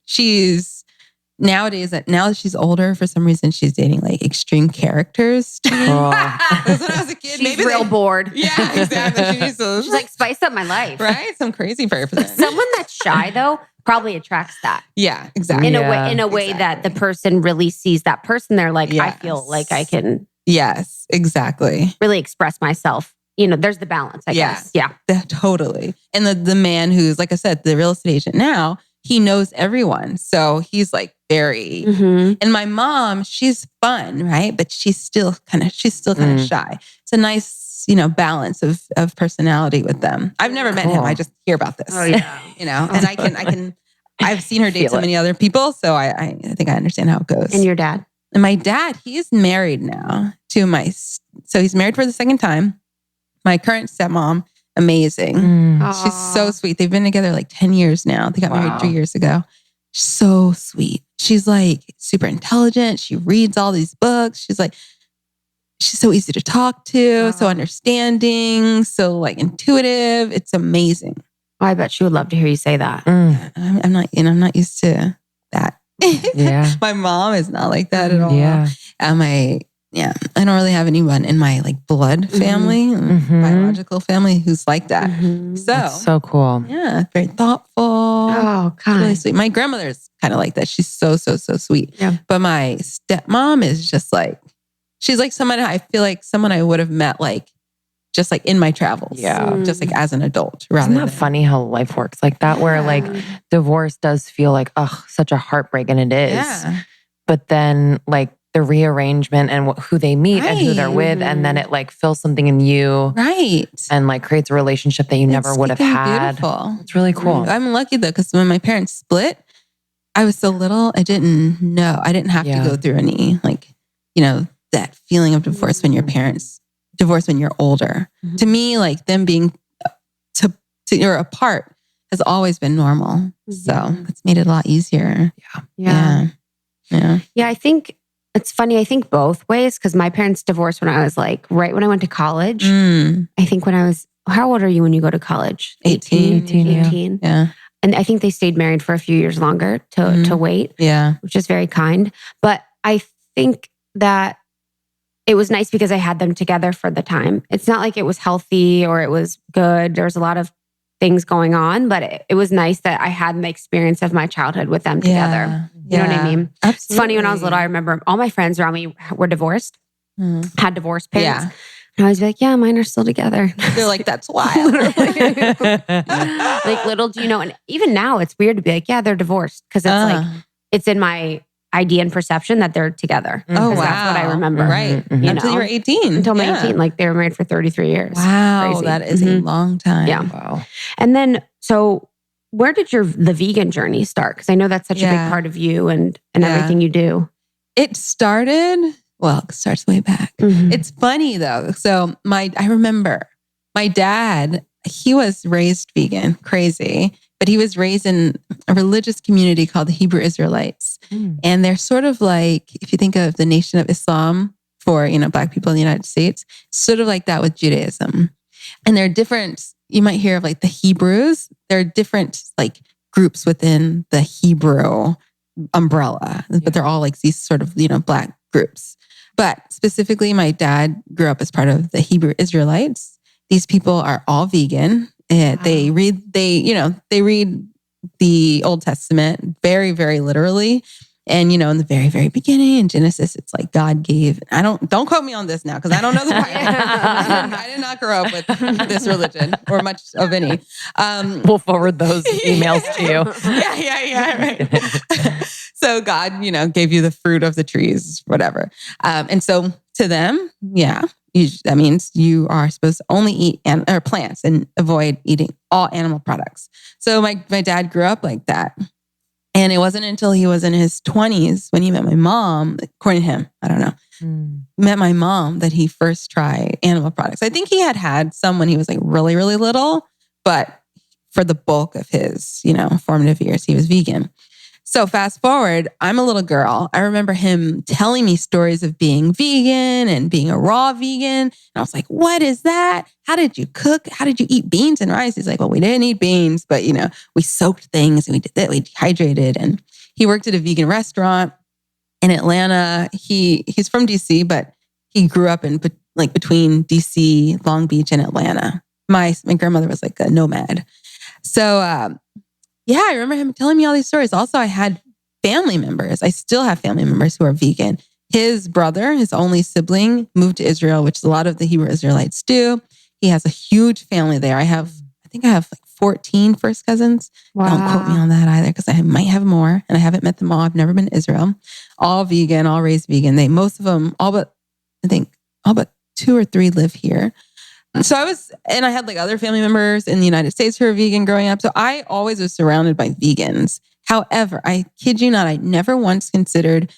now that she's older, for some reason, she's dating like extreme characters. To me. Because when I was a kid, She's maybe real bored. Yeah, exactly. She's like, spice up my life. right? Some crazy person. Someone that's shy though probably attracts that Yeah, exactly. in a way that the person really sees that person. They're like, I feel Yes. like I can Yes, exactly. really express myself. There's the balance, I guess. Yeah. Totally. And the man who's, like I said, the real estate agent now, he knows everyone. So he's like very, Mm-hmm. and my mom, she's fun, right? But she's still kind of shy. It's a nice, balance of personality with them. I've never met him. I just hear about this. Oh yeah. And I've seen her date Feel so it. many other people. So I think I understand how it goes. And your dad? And my dad, he's married now so he's married for the second time. My current stepmom, amazing. She's so sweet. They've been together like 10 years now. They got married 3 years ago. So sweet. She's like super intelligent. She reads all these books. She's so easy to talk to, so understanding, so like intuitive. It's amazing. Oh, I bet she would love to hear you say that. I'm not used to that. Yeah. My mom is not like that at all. Yeah. And my Yeah. I don't really have anyone in my like blood family, biological family who's like that. So That's so cool. Yeah. Very thoughtful. Oh, God. Really sweet. My grandmother's kind of like that. She's so sweet. Yeah. But my stepmom is just like, she's like someone I feel like someone I would have met like, just like in my travels. Yeah. Just like as an adult. Isn't that funny how life works like that? Where like divorce does feel like, such a heartbreak, and it is. Yeah. But then like the rearrangement and who they meet and who they're with, and then it like fills something in you. Right. And like creates a relationship that you never would have had. Beautiful. It's really cool. I'm lucky though, because when my parents split, I was so little, I didn't know. I didn't have to go through any like, that feeling of divorce when your parents divorce when you're older. To me, like them being you're apart has always been normal. So it's made it a lot easier. Yeah. Yeah. I think it's funny. I think both ways, because my parents divorced when I was like, right when I went to college. I think when I was, how old are you when you go to college? 18. Yeah. And I think they stayed married for a few years longer to wait. Yeah. Which is very kind. But I think that it was nice because I had them together for the time. It's not like it was healthy or it was good. There was a lot of things going on, but it was nice that I had the experience of my childhood with them together. You know what I mean? Absolutely. It's funny, when I was little, I remember all my friends around me were divorced, had divorced parents. Yeah. And I always be like, yeah, mine are still together. They're like, that's wild. Like, little do you know. And even now it's weird to be like, yeah, they're divorced. Because it's like, it's in my idea and perception that they're together. Oh, wow. That's what I remember. Right. Until you were 18. Until my 18. Like they were married for 33 years. Wow. Crazy. That is a long time. Yeah. Wow. And then, so where did the vegan journey start? Because I know that's such a big part of you and everything you do. It started, it starts way back. It's funny though. So I remember my dad, he was raised vegan, crazy, but he was raised in a religious community called the Hebrew Israelites. And they're sort of like, if you think of the Nation of Islam for, Black people in the United States, sort of like that with Judaism. And there are different, you might hear of like the Hebrews. There are different like groups within the Hebrew umbrella, but they're all like these sort of, Black groups. But specifically, my dad grew up as part of the Hebrew Israelites. These people are all vegan. They read the Old Testament very, very literally. And, in the very, very beginning in Genesis, it's like God gave, don't quote me on this now, because I don't know the Bible. I did not grow up with this religion or much of any. We'll forward those emails to you. Yeah, right. So God, gave you the fruit of the trees, whatever. And so to them, that means you are supposed to only eat plants and avoid eating all animal products. So my dad grew up like that. And it wasn't until he was in his 20s when he met my mom, according to him, I don't know, met my mom that he first tried animal products. I think he had some when he was like really, really little, but for the bulk of his, formative years, he was vegan. So fast forward, I'm a little girl. I remember him telling me stories of being vegan and being a raw vegan. And I was like, what is that? How did you cook? How did you eat beans and rice? He's like, well, we didn't eat beans, but we soaked things and we did that. We dehydrated. And he worked at a vegan restaurant in Atlanta. He's from DC, but he grew up in like between DC, Long Beach, and Atlanta. My grandmother was like a nomad. So, I remember him telling me all these stories. Also, I had family members. I still have family members who are vegan. His brother, his only sibling, moved to Israel, which a lot of the Hebrew Israelites do. He has a huge family there. I think I have like 14 first cousins. Wow. Don't quote me on that either, because I might have more, and I haven't met them all. I've never been to Israel. All vegan, all raised vegan. Most of them, all but 2 or 3 live here. So I had like other family members in the United States who are vegan growing up. So I always was surrounded by vegans. However, I kid you not, I never once considered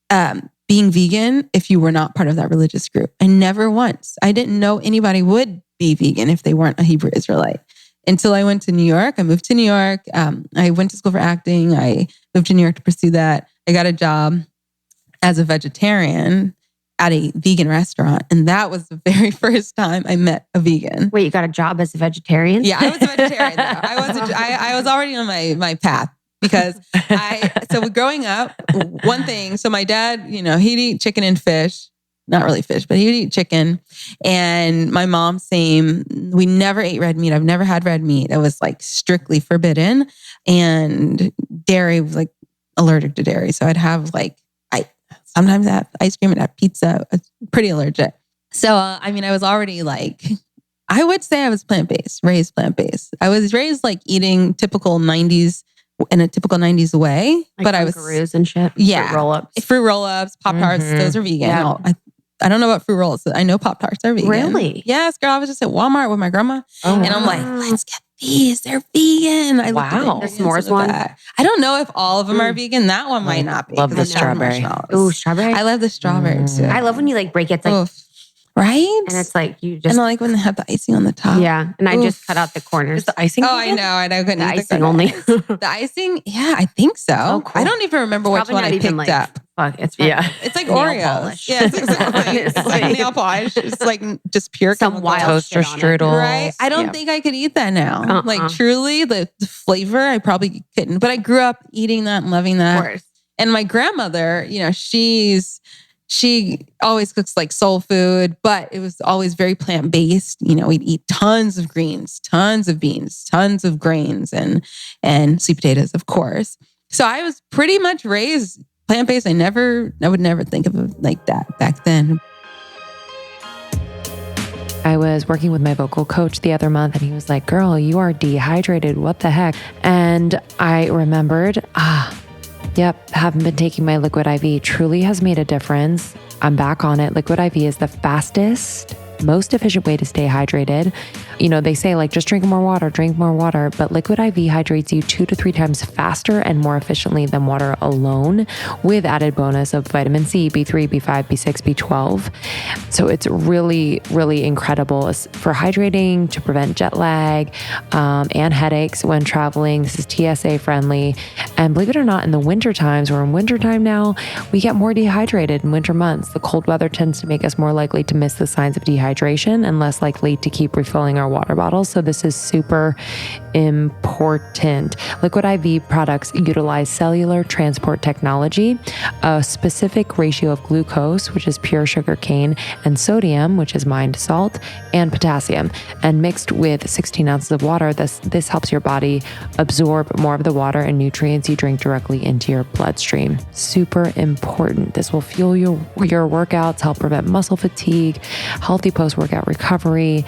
being vegan if you were not part of that religious group. I never once. I didn't know anybody would be vegan if they weren't a Hebrew Israelite. Until I went to New York. I moved to New York. I went to school for acting. I moved to New York to pursue that. I got a job as a vegetarian at a vegan restaurant. And that was the very first time I met a vegan. Wait, you got a job as a vegetarian? Yeah, I was a vegetarian though. I was already on my path, because so growing up, one thing, so my dad, he'd eat chicken and fish, not really fish, but he would eat chicken. And my mom, same. We never ate red meat. I've never had red meat. It was like strictly forbidden. And dairy was like allergic to dairy. So I'd have like, sometimes I have ice cream and I have pizza. It's pretty allergic. So, I was already like, I would say I was plant-based, raised plant-based. I was raised like eating in a typical 90s way. Like but I was Dunkaroos and shit. Yeah. Fruit roll-ups, Pop-Tarts, those are vegan. Yeah. I don't know about fruit rolls. I know Pop-Tarts are vegan. Really? Yes, girl. I was just at Walmart with my grandma. And I'm like, let's get these. They're vegan. I Wow. The s'mores one? I don't know if all of them are vegan. That one might not be. Love the strawberry. Ooh, strawberry. I love the strawberry too. I love when you like break it. It's like, oof. Right? and it's like you And just I like when they have the icing on the top. yeah. And I just cut out the corners. Is the icing? Oh, I know. And I couldn't The eat icing corners. only. The icing? Yeah, I think so. Oh, cool. I don't even remember which Probably one not I even, picked like, up. Fuck, it's Yeah. It's like nail Oreos. polish. Yes, exactly. It's like Like- nail polish. It's like just pure Some chemicals. wild Toaster shit on it. strudel. Right? I don't Yeah. think I could eat that now. Uh-uh. Like truly, the flavor, I probably couldn't. But I grew up eating that and loving Of that. course. And my grandmother, she always cooks like soul food, but it was always very plant-based. We'd eat tons of greens, tons of beans, tons of grains, and sweet potatoes, of course. So I was pretty much raised plant-based. I would never think of it like that back then. I was working with my vocal coach the other month and he was like, girl, you are dehydrated. What the heck? And I remembered, yep, haven't been taking my liquid IV. Truly has made a difference. I'm back on it. Liquid IV is the fastest, most efficient way to stay hydrated. They say like, just drink more water, but liquid IV hydrates you 2 to 3 times faster and more efficiently than water alone, with added bonus of vitamin C, B3, B5, B6, B12. So it's really, really incredible for hydrating, to prevent jet lag and headaches when traveling. This is TSA friendly. And believe it or not, in the winter times, we're in wintertime now, we get more dehydrated in winter months. The cold weather tends to make us more likely to miss the signs of dehydration and less likely to keep refilling our water bottles. So this is super important. Liquid IV products utilize cellular transport technology, a specific ratio of glucose, which is pure sugar cane, and sodium, which is mined salt, and potassium. And mixed with 16 ounces of water, this helps your body absorb more of the water and nutrients you drink directly into your bloodstream. Super important. This will fuel your workouts, help prevent muscle fatigue, healthy post-workout recovery.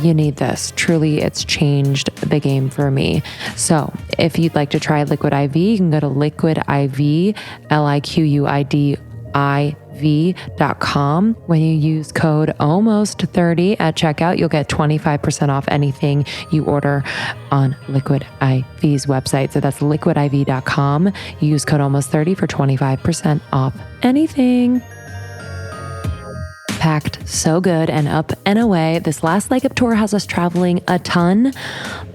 You need this. Truly, it's changed the game for me. So if you'd like to try Liquid IV, you can go to Liquid IV, LIQUIDIV.com. When you use code ALMOST30 at checkout, you'll get 25% off anything you order on Liquid IV's website. So that's liquidiv.com. You use code ALMOST30 for 25% off anything. Packed so good and up and away. This last leg of tour has us traveling a ton,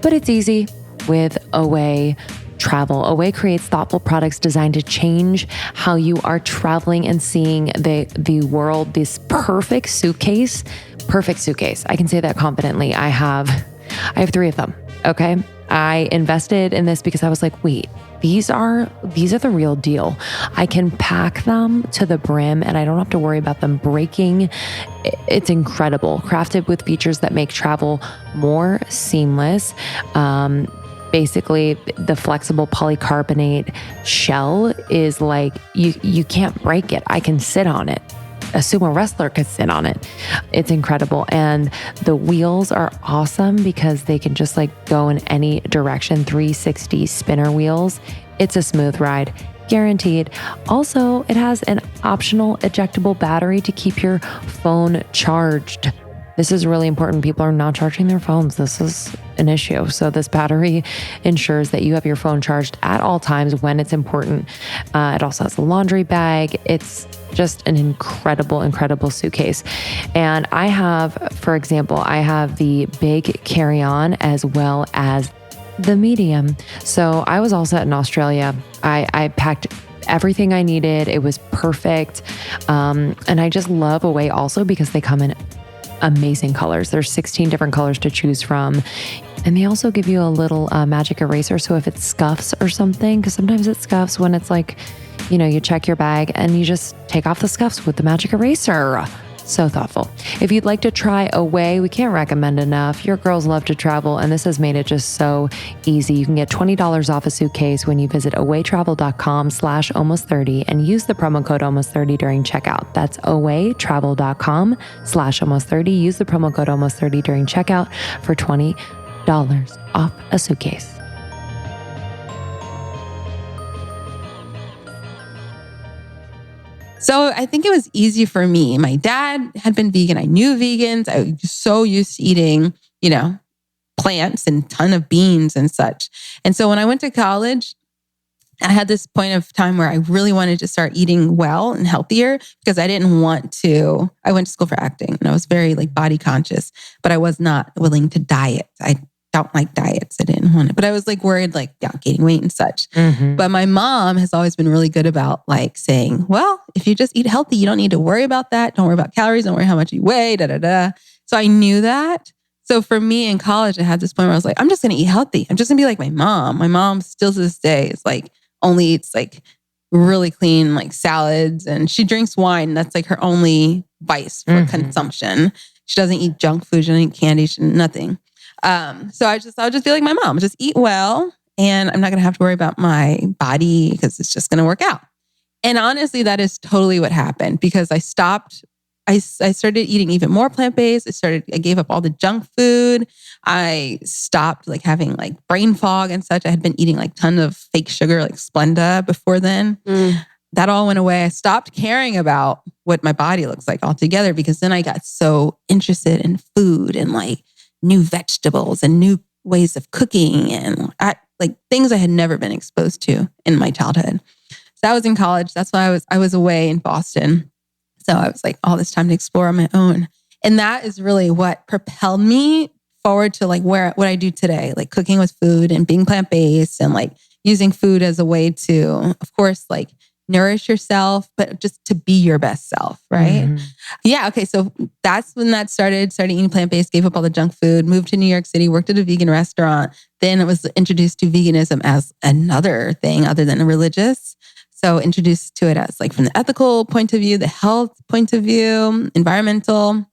but it's easy with Away Travel. Away creates thoughtful products designed to change how you are traveling and seeing the world. This perfect suitcase. I can say that confidently. I have 3 of them. Okay. I invested in this because I was like, wait, these are the real deal. I can pack them to the brim and I don't have to worry about them breaking. It's incredible. Crafted with features that make travel more seamless. Basically, the flexible polycarbonate shell is like, you can't break it. I can sit on it. A sumo wrestler could sit on it. It's incredible. And the wheels are awesome because they can just like go in any direction, 360 spinner wheels. It's a smooth ride, guaranteed. Also, it has an optional ejectable battery to keep your phone charged. This is really important. People are not charging their phones. This is an issue. So this battery ensures that you have your phone charged at all times when it's important. It also has a laundry bag. It's just an incredible suitcase. And I have, for example, the big carry-on as well as the medium. So I was all set in Australia. I packed everything I needed. It was perfect. And I just love Away also because they come in amazing colors. There's 16 different colors to choose from. And they also give you a little magic eraser. So if it scuffs or something, because sometimes it scuffs when it's like, you check your bag and you just take off the scuffs with the magic eraser. So thoughtful. If you'd like to try Away, we can't recommend enough. Your girls love to travel, and this has made it just so easy. You can get $20 off a suitcase when you visit awaytravel.com/almost30 and use the promo code almost30 during checkout. That's awaytravel.com/almost30. Use the promo code almost30 during checkout for $20 off a suitcase. So I think it was easy for me. My dad had been vegan. I knew vegans. I was so used to eating, plants and ton of beans and such. And so when I went to college, I had this point of time where I really wanted to start eating well and healthier because I didn't want to. I went to school for acting and I was very body conscious, but I was not willing to diet. I don't like diets. I didn't want it, but I was worried, gaining weight and such. Mm-hmm. But my mom has always been really good about saying, well, if you just eat healthy, you don't need to worry about that. Don't worry about calories. Don't worry how much you weigh, So I knew that. So for me in college, I had this point where I was I'm just going to eat healthy. I'm just going to be like my mom. My mom still to this day is only eats really clean, salads, and she drinks wine. That's her only vice for consumption. She doesn't eat junk food. She doesn't eat candy. Nothing. So I'll just be like my mom, just eat well. And I'm not going to have to worry about my body because it's just going to work out. And honestly, that is totally what happened because I stopped. I started eating even more plant-based. I gave up all the junk food. I stopped having brain fog and such. I had been eating ton of fake sugar like Splenda before then. That all went away. I stopped caring about what my body looks like altogether because then I got so interested in food and new vegetables and new ways of cooking and things I had never been exposed to in my childhood. So I was in college. That's why I was away in Boston. So I was all this time to explore on my own. And that is really what propelled me forward to what I do today, cooking with food and being plant-based and using food as a way to, of course, nourish yourself, but just to be your best self, right? Mm-hmm. Yeah, okay. So that's when that started eating plant-based, gave up all the junk food, moved to New York City, worked at a vegan restaurant. Then I was introduced to veganism as another thing other than religious. So introduced to it as from the ethical point of view, the health point of view, environmental,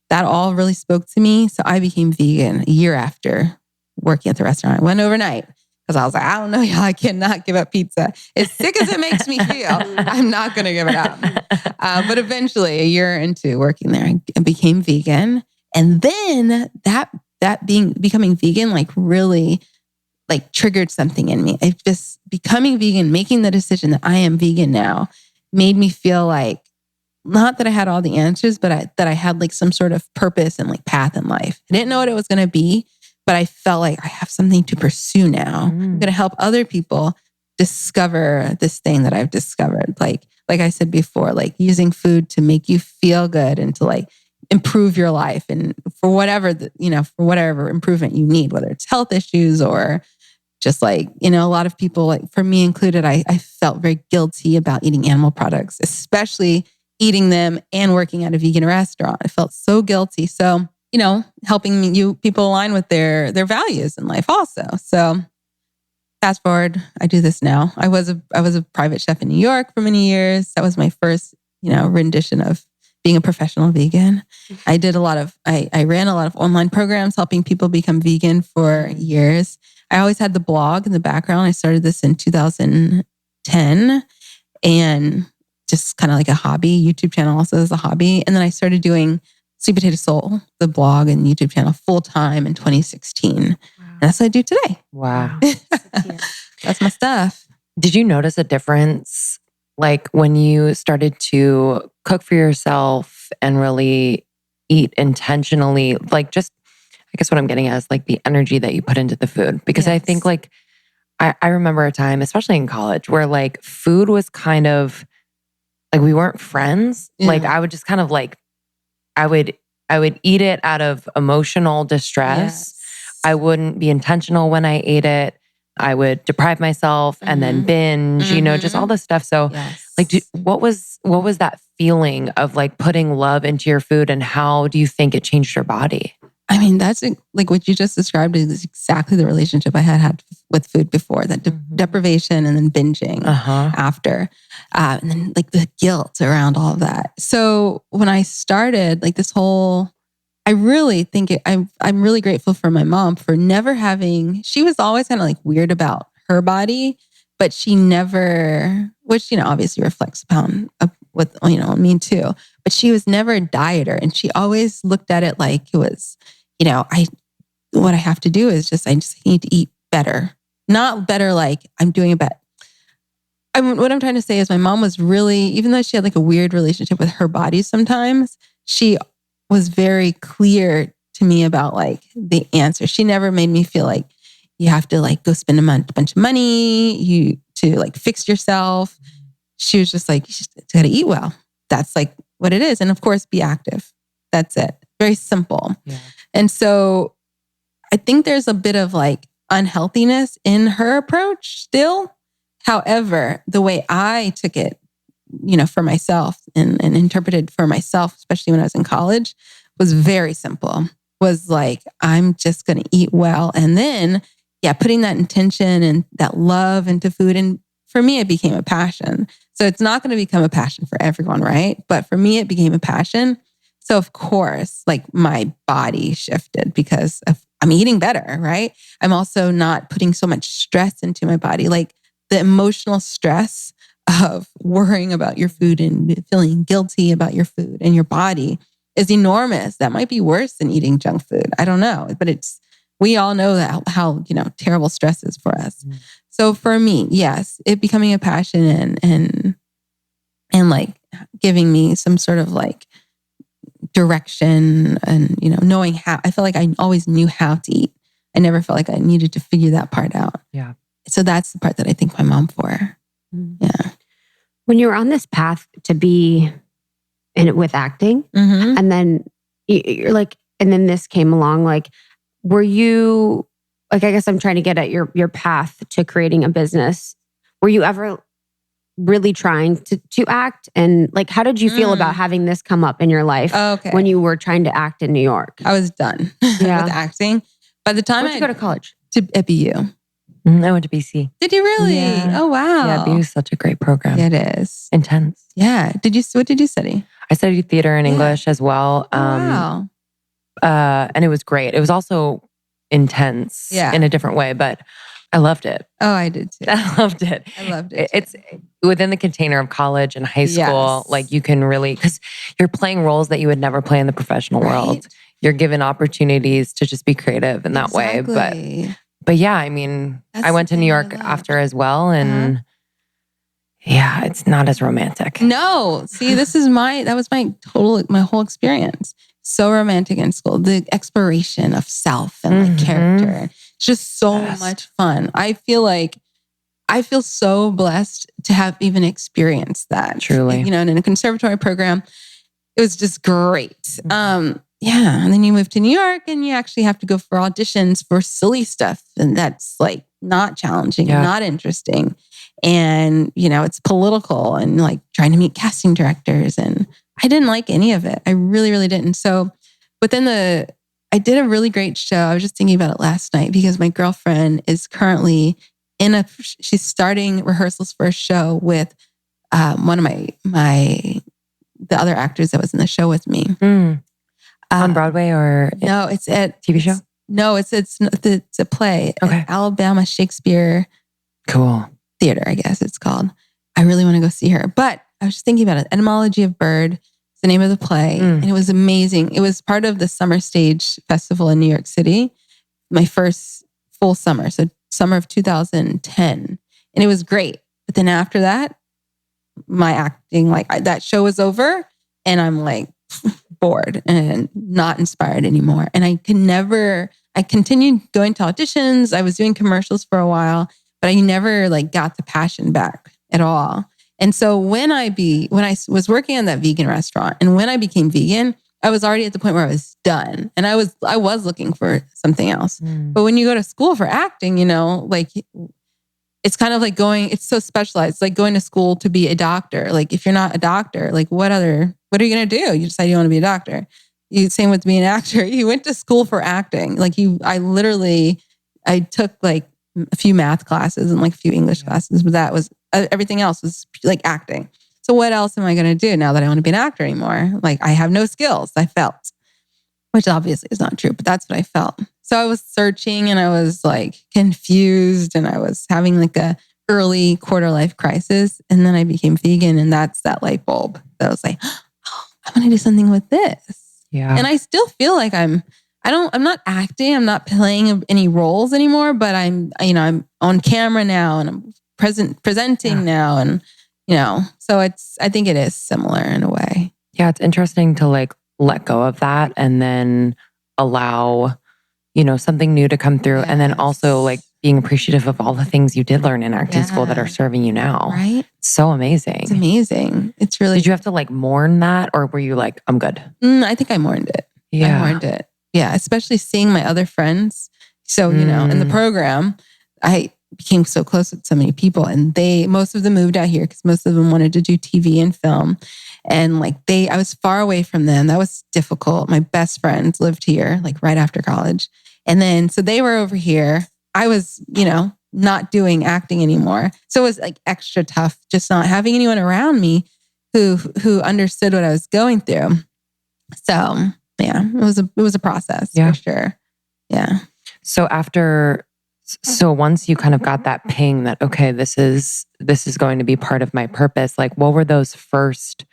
that all really spoke to me. So I became vegan a year after working at the restaurant. I went overnight. Because I was I don't know, y'all, I cannot give up pizza. As sick as it makes me feel, I'm not going to give it up. But eventually, a year into working there, I became vegan. And then becoming vegan, really triggered something in me. It just becoming vegan, making the decision that I am vegan now, made me feel not that I had all the answers, but that I had some sort of purpose and path in life. I didn't know what it was going to be. But I felt I have something to pursue now. I'm going to help other people discover this thing that I've discovered. Like I said before, using food to make you feel good and to improve your life and for whatever, for whatever improvement you need, whether it's health issues or just a lot of people, for me included, I felt very guilty about eating animal products, especially eating them and working at a vegan restaurant. I felt so guilty. So helping people align with their values in life also. So fast forward, I do this now. I was a private chef in New York for many years. That was my first, rendition of being a professional vegan. I ran a lot of online programs helping people become vegan for years. I always had the blog in the background. I started this in 2010 and just kind of a hobby, YouTube channel also as a hobby. And then I started doing Sweet Potato Soul, the blog and YouTube channel, full time in 2016. Wow. And that's what I do today. Wow. That's my stuff. Did you notice a difference when you started to cook for yourself and really eat intentionally? I guess what I'm getting at is the energy that you put into the food. Because yes. I think I remember a time, especially in college, where food was kind of we weren't friends. Yeah. I would just kind of I would eat it out of emotional distress. Yes. I wouldn't be intentional when I ate it. I would deprive myself and then binge, just all this stuff. So yes. What was that feeling of putting love into your food and how do you think it changed your body? I mean, that's like what you just described is exactly the relationship I had with food before, that deprivation and then binging after. And then like the guilt around all of that. So when I started like this whole, I really think I'm really grateful for my mom for never having, she was always kind of like weird about her body, but she never, which, obviously reflects upon with, me too, but she was never a dieter. And she always looked at it like it was, what I have to do is I just need to eat better. Not better like I'm doing it better. What I'm trying to say is my mom was really, even though she had like a weird relationship with her body sometimes, she was very clear to me about like the answer. She never made me feel like you have to like go spend a bunch of money to like fix yourself. She was just like, you just got to eat well. That's like what it is. And of course, be active. That's it. Very simple. Yeah. And so I think there's a bit of like unhealthiness in her approach still. However, the way I took it, for myself and interpreted for myself, especially when I was in college, was very simple. Was like, I'm just going to eat well. And then, putting that intention and that love into food. And for me, it became a passion. So it's not going to become a passion for everyone, right? But for me, it became a passion. So of course, like my body shifted because I'm eating better, right? I'm also not putting so much stress into my body. Like the emotional stress of worrying about your food and feeling guilty about your food and your body is enormous. That might be worse than eating junk food. I don't know, but we all know that how terrible stress is for us. Mm. So for me, yes, it becoming a passion and like giving me some sort of like direction and, knowing how. I felt like I always knew how to eat. I never felt like I needed to figure that part out. Yeah. So that's the part that I thank my mom for. Mm. Yeah. When you were on this path to be in it with acting, and then you're like, and then this came along, like, were you, like, I guess I'm trying to get at your path to creating a business. Were you ever really trying to act? And like, how did you feel about having this come up in your life when you were trying to act in New York? I was done with acting. By the time Where'd you go to college? At BU. I went to BC. Did you really? Yeah. Oh, wow. Yeah, BU is such a great program. It is. Intense. Yeah. What did you study? I studied theater and English as well. Wow. And it was great. It was also intense in a different way, but I loved it. Oh, I did too. I loved it. I loved it. It's within the container of college and high school. Like you can really, because you're playing roles that you would never play in the professional world. You're given opportunities to just be creative in that way. But yeah, I mean, I went to New York after as well. And yeah, it's not as romantic. No. See, that was my whole experience. So romantic in school. The exploration of self and like character. It's just so much fun. I feel so blessed to have even experienced that. Truly. In a conservatory program, it was just great. And then you move to New York and you actually have to go for auditions for silly stuff. And that's like not challenging, not interesting. And, it's political and like trying to meet casting directors. And I didn't like any of it. I really, really didn't. So I did a really great show. I was just thinking about it last night because my girlfriend is currently she's starting rehearsals for a show with one of the other actors that was in the show with me. On Broadway or no? It's at TV show. No, it's a play. Okay, Alabama Shakespeare. Cool. Theater, I guess it's called. I really want to go see her, but I was just thinking about it. Etymology of Bird is the name of the play, and it was amazing. It was part of the Summer Stage Festival in New York City. My first full summer, so summer of 2010, and it was great. But then after that, my acting, that show was over, and I'm like bored and not inspired anymore. And I continued going to auditions. I was doing commercials for a while, but I never got the passion back at all. And so when I was working on that vegan restaurant and when I became vegan, I was already at the point where I was done. And I was looking for something else. But when you go to school for acting, it's kind of like it's so specialized. It's like going to school to be a doctor. Like if you're not a doctor, what are you going to do? You decide you want to be a doctor. same with being an actor. He went to school for acting. Like I took like a few math classes and like a few English classes, but that was everything else was like acting. So what else am I going to do now that I want to be an actor anymore? Like I have no skills, I felt, which obviously is not true, but that's what I felt. So I was searching and I was like confused and I was having like a early quarter life crisis. And then I became vegan and that's that light bulb that was like, oh, I want to do something with this. Yeah. And I still feel like I'm not acting, I'm not playing any roles anymore, but I'm on camera now and I'm presenting now. And, so I think it is similar in a way. Yeah. It's interesting to like let go of that and then allow, something new to come through. Yes. And then also like being appreciative of all the things you did learn in acting school that are serving you now. Right. So amazing. It's amazing. It's really. Did you have to like mourn that or were you like, I'm good? I think I mourned it. Yeah. I mourned it. Yeah. Especially seeing my other friends. So, in the program, I became so close with so many people and most of them moved out here because most of them wanted to do TV and film. And like I was far away from them. That was difficult. My best friends lived here, like right after college. And then, so they were over here. I was, not doing acting anymore. So it was like extra tough, just not having anyone around me who understood what I was going through. So yeah, it was a process for sure. Yeah. So once you kind of got that ping that, okay, this is going to be part of my purpose, like what were those first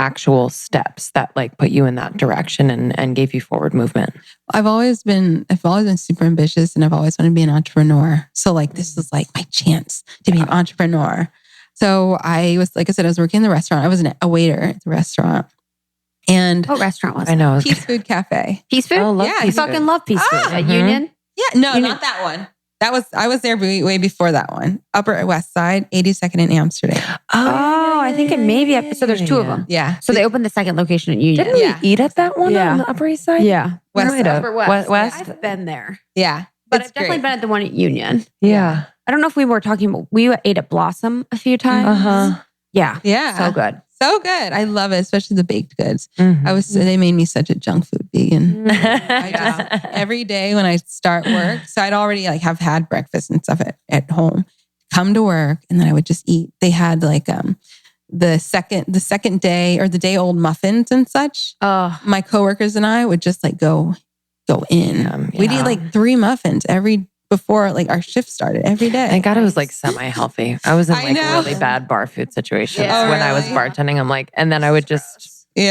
actual steps that like put you in that direction and gave you forward movement? I've always been super ambitious and I've always wanted to be an entrepreneur. So like this was like my chance to be an entrepreneur. So I was, like I said, I was working in the restaurant. I was a waiter at the restaurant. And what restaurant was it? I know. Peace Food Cafe. Peace Food? Oh, Yeah, I fucking love Peace Food. At Union? Yeah, no, not that one. I was there way before that one. Upper West Side, 82nd in Amsterdam. I think it may be. So there's two of them. Yeah. So they opened the second location at Union. Didn't we eat at that one on the Upper East Side? Yeah. Upper West. I've been there. Yeah. But I've definitely been at the one at Union. Yeah. I don't know if we were talking about, we ate at Blossom a few times. Uh-huh. Yeah. Yeah. So good. So good. I love it, especially the baked goods. Mm-hmm. They made me such a junk food vegan. I just, every day when I start work, so I'd already like have had breakfast and stuff at home, come to work, and then I would just eat. They had like the second day or the day old muffins and such. My coworkers and I would just like go in. We'd eat like 3 muffins before like our shift started every day. Thank God it was like semi-healthy. I was in like really bad bar food situations when I was bartending. I'm like, and then I would just eat.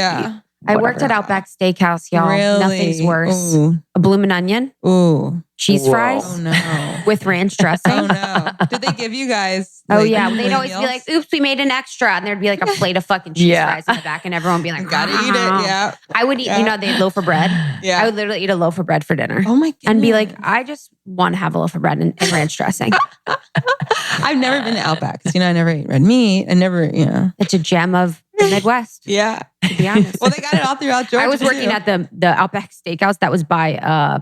I worked at Outback Steakhouse, y'all. Really? Nothing's worse. Ooh. A bloomin' onion. Ooh. Cheese fries. Oh no. With ranch dressing. Oh no. Did they give you guys? Oh yeah. They'd always be like, oops, we made an extra. And there'd be like a plate of fucking cheese fries in the back and everyone would be like, gotta eat it. Yeah. I would eat, they had loaf of bread. Yeah. I would literally eat a loaf of bread for dinner. Oh my goodness. And be like, I just want to have a loaf of bread and ranch dressing. I've never been to Outback because, I never ate red meat. I never, It's a gem of the Midwest. Yeah. To be honest. Well, they got it all throughout Georgia. I was working at the Outback Steakhouse that was by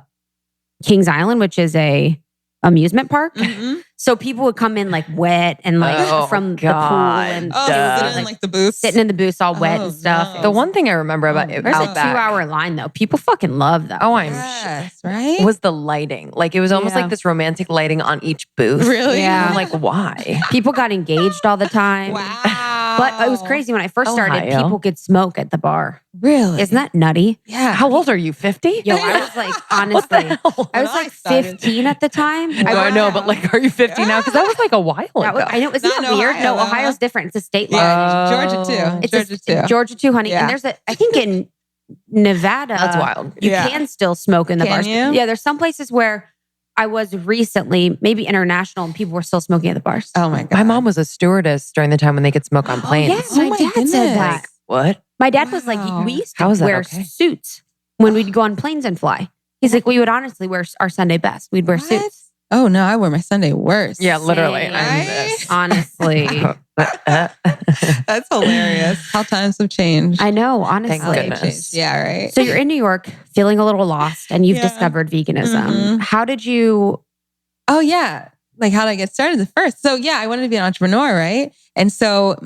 Kings Island, which is a amusement park. Mm-hmm. So people would come in like wet and like from the pool and sitting in like the booth. Sitting in the booths all wet and stuff. No. The one thing I remember about There's Outback, a 2-hour line though. People fucking love that. Oh, I'm yes, right? was the lighting. Like it was almost like this romantic lighting on each booth. Really? Yeah. I'm like, why? People got engaged all the time. Wow. But it was crazy when I first started, Ohio. people could smoke at the bar. Really? Isn't that nutty? Yeah. How old are you? 50? Yo, I was like, honestly, I was like 15 at the time. I know, but like, are you 50 now? Because that was like a while ago. I know, isn't that weird? No, Ohio's different. It's a state law. Yeah, Georgia too. It's Georgia too, honey. Yeah. And there's I think in Nevada, That's wild. You can still smoke in the bars. you? Yeah, there's some places where I was recently, maybe international, and people were still smoking at the bars. Oh my God. My mom was a stewardess during the time when they could smoke on planes. Yeah, my dad said that. Like, what? My dad was like, we used to wear suits when we'd go on planes and fly. He's like, we would honestly wear our Sunday best. We'd wear suits. Oh no, I wear my Sunday worst. Yeah, literally. Same. I'm this. Honestly. That's hilarious. How times have changed. I know, honestly. Thank goodness. Yeah, right. So you're in New York feeling a little lost and you've discovered veganism. Mhm. How did you... Oh yeah. Like how did I get started the first? So yeah, I wanted to be an entrepreneur, right? And so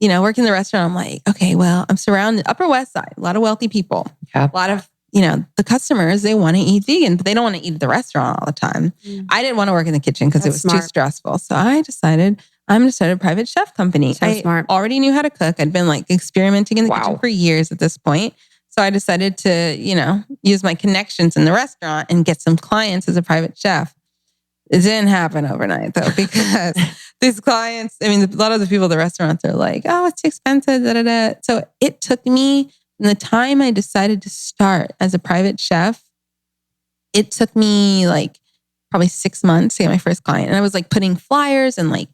working in the restaurant, I'm like, okay, well, I'm surrounded, Upper West Side, a lot of wealthy people, a lot of, the customers, they want to eat vegan, but they don't want to eat at the restaurant all the time. I didn't want to work in the kitchen because it was too stressful. So I decided I'm going to start a private chef company. I already knew how to cook. I'd been like experimenting in the kitchen for years at this point. So I decided to, use my connections in the restaurant and get some clients as a private chef. It didn't happen overnight though, because these clients, a lot of the people at the restaurants are like, oh, it's too expensive, da, da, da. So it took me, from the time I decided to start as a private chef, it took me like probably 6 months to get my first client. And I was like putting flyers and like,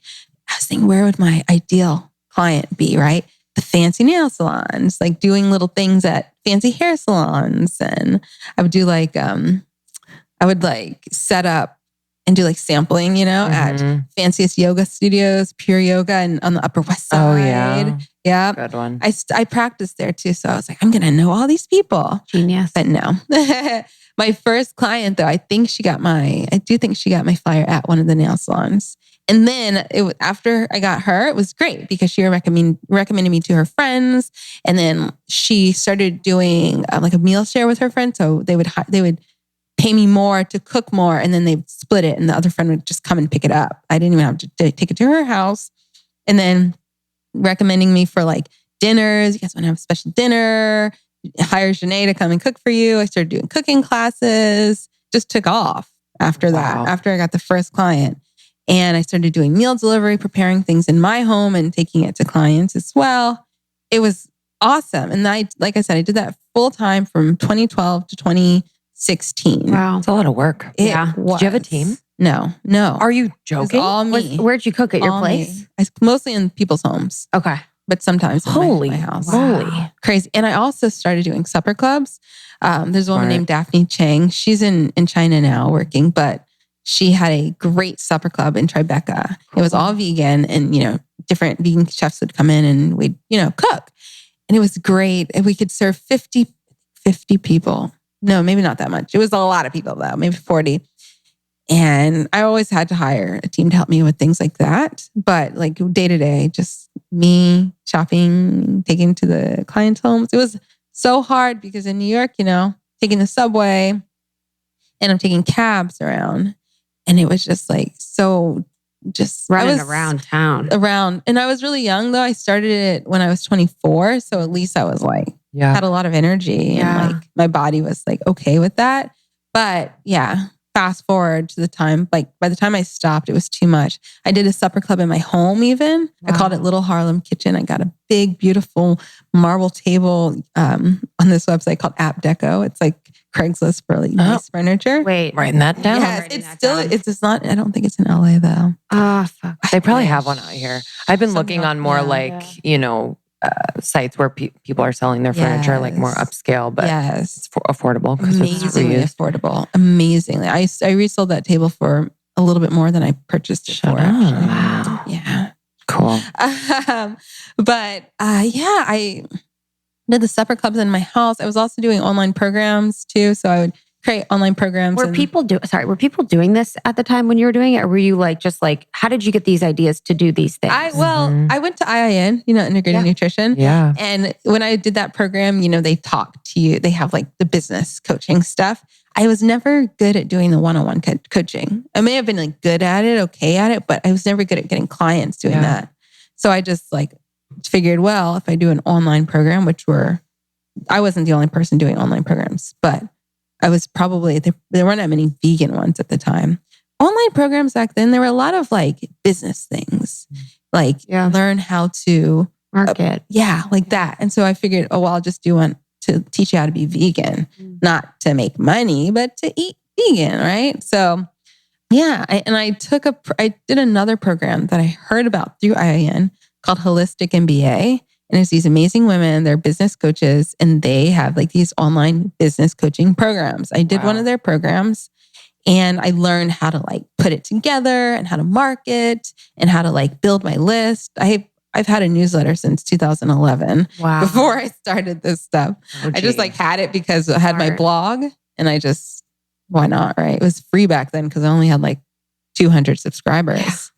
I was thinking, where would my ideal client be, right? The fancy nail salons, like doing little things at fancy hair salons. And I would do like, I would like set up and do like sampling, at fanciest yoga studios, Pure Yoga, and on the Upper West Side. Oh, yeah. Yeah. Good one. I practiced there too. So I was like, I'm going to know all these people. Genius. But no. My first client though, I do think she got my flyer at one of the nail salons. And then after I got her, it was great because she recommended me to her friends. And then she started doing like a meal share with her friends. So they would pay me more to cook more, and then they'd split it, and the other friend would just come and pick it up. I didn't even have to take it to her house. And then recommending me for like dinners. You guys want to have a special dinner? Hire Jenné to come and cook for you. I started doing cooking classes. Just took off after that, after I got the first client. And I started doing meal delivery, preparing things in my home and taking it to clients as well. It was awesome. And like I said, I did that full time from 2012 to 2016. Wow. It's a lot of work. Did you have a team? No. Are you joking? It was all me. Where'd you cook? At your place? Mostly in people's homes. Okay. But sometimes in my house. Holy. Crazy. And I also started doing supper clubs. There's a woman named Daphne Chang. She's in China now working, but she had a great supper club in Tribeca. It was all vegan, and, different vegan chefs would come in and we'd, cook. And it was great. And we could serve 50 people. No, maybe not that much. It was a lot of people though, maybe 40. And I always had to hire a team to help me with things like that. But like day to day, just me shopping, taking to the clients' homes. It was so hard because in New York, taking the subway and I'm taking cabs around. And it was just like, running around town. And I was really young though. I started it when I was 24. So at least I was like, had a lot of energy and like my body was like, okay with that. But yeah, fast forward to the time, like by the time I stopped, it was too much. I did a supper club in my home even. I called it Little Harlem Kitchen. I got a big, beautiful marble table on this website called App Deco. It's like Craigslist for like nice furniture. Wait, writing that down. Yes, it's not, I don't think it's in LA though. Fuck. They probably have one out here. I've been looking on more sites where people are selling their furniture like more upscale, but it's affordable. Amazingly affordable. Amazingly. I resold that table for a little bit more than I purchased it for. Wow. Yeah. Cool. I did the supper clubs in my house. I was also doing online programs too. So I would create online programs. Were people doing this at the time when you were doing it? Or were you how did you get these ideas to do these things? I went to IIN, Integrated Nutrition. Yeah. And when I did that program, they talk to you. They have like the business coaching stuff. I was never good at doing the one-on-one coaching. I may have been like good at it, okay at it, but I was never good at getting clients doing that. So I just like figured, well, if I do an online program, I wasn't the only person doing online programs, but I was probably, there weren't that many vegan ones at the time. Online programs back then, there were a lot of like business things, like learn how to market. Like that. And so I figured, I'll just do one to teach you how to be vegan, not to make money, but to eat vegan, right? So I did another program that I heard about through IIN called Holistic MBA. And it's these amazing women, they're business coaches, and they have like these online business coaching programs. I did one of their programs and I learned how to like put it together and how to market and how to like build my list. I've had a newsletter since 2011 before I started this stuff. I just like had it because I had my blog and why not, right? It was free back then because I only had like 200 subscribers.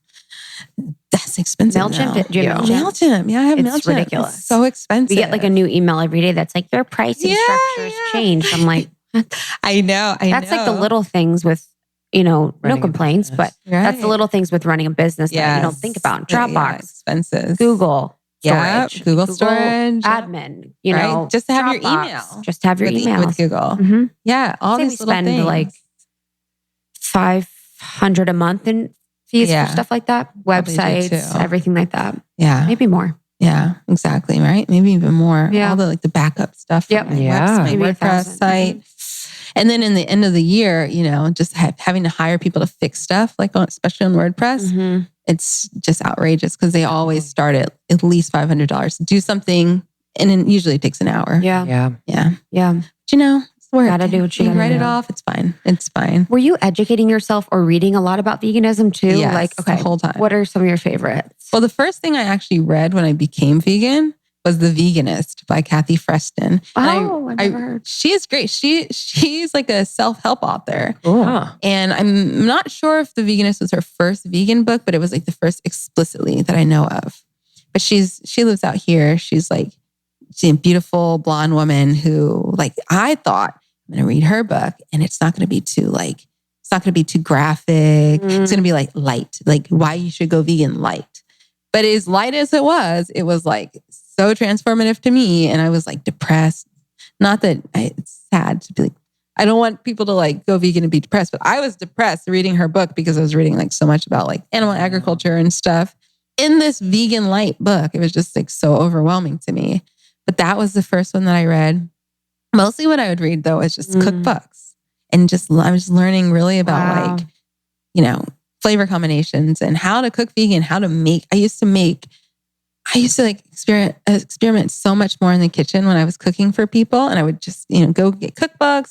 That's expensive. MailChimp? Do you have MailChimp? Yeah, I have MailChimp. It's ridiculous. It's so expensive. We get like a new email every day that's like, your pricing structure's changed. I'm like, I know. That's like the little things with, no complaints, but that's the little things with running a business that you don't think about. Dropbox, expenses, Google storage, Google storage, admin, right? Just to have your Dropbox, email. Just to have your email with Google. Mm-hmm. Yeah, all these little things. We spend like $500 a month in fees for stuff like that. Websites, everything like that. Yeah. Maybe more. Yeah, exactly. Right. Maybe even more. Yeah. All the backup stuff. Yep. My WordPress site. And then in the end of the year, just having to hire people to fix stuff, especially on WordPress, it's just outrageous because they always start at least $500 to do something. And then usually it takes an hour. Yeah. But it's work. Gotta do what you gotta write do. it off. It's fine. It's fine. Were you educating yourself or reading a lot about veganism too? Yes, the whole time. What are some of your favorites? Well, the first thing I actually read when I became vegan was The Veganist by Kathy Freston. I've never heard. She is great. She's like a self-help author. Ooh. And I'm not sure if The Veganist was her first vegan book, but it was like the first explicitly that I know of. But she lives out here. She's a beautiful blonde woman who I thought I'm going to read her book and it's not going to be too it's not going to be too graphic. It's going to be light, why you should go vegan light. But as light as it was so transformative to me. And I was depressed. Not that it's sad to be I don't want people to go vegan and be depressed, but I was depressed reading her book because I was reading so much about animal agriculture and stuff. In this vegan light book, it was just so overwhelming to me. But that was the first one that I read. Mostly what I would read though is just cookbooks. And I was learning really about flavor combinations and how to cook vegan, how to make. I used to experiment so much more in the kitchen when I was cooking for people. And I would just, go get cookbooks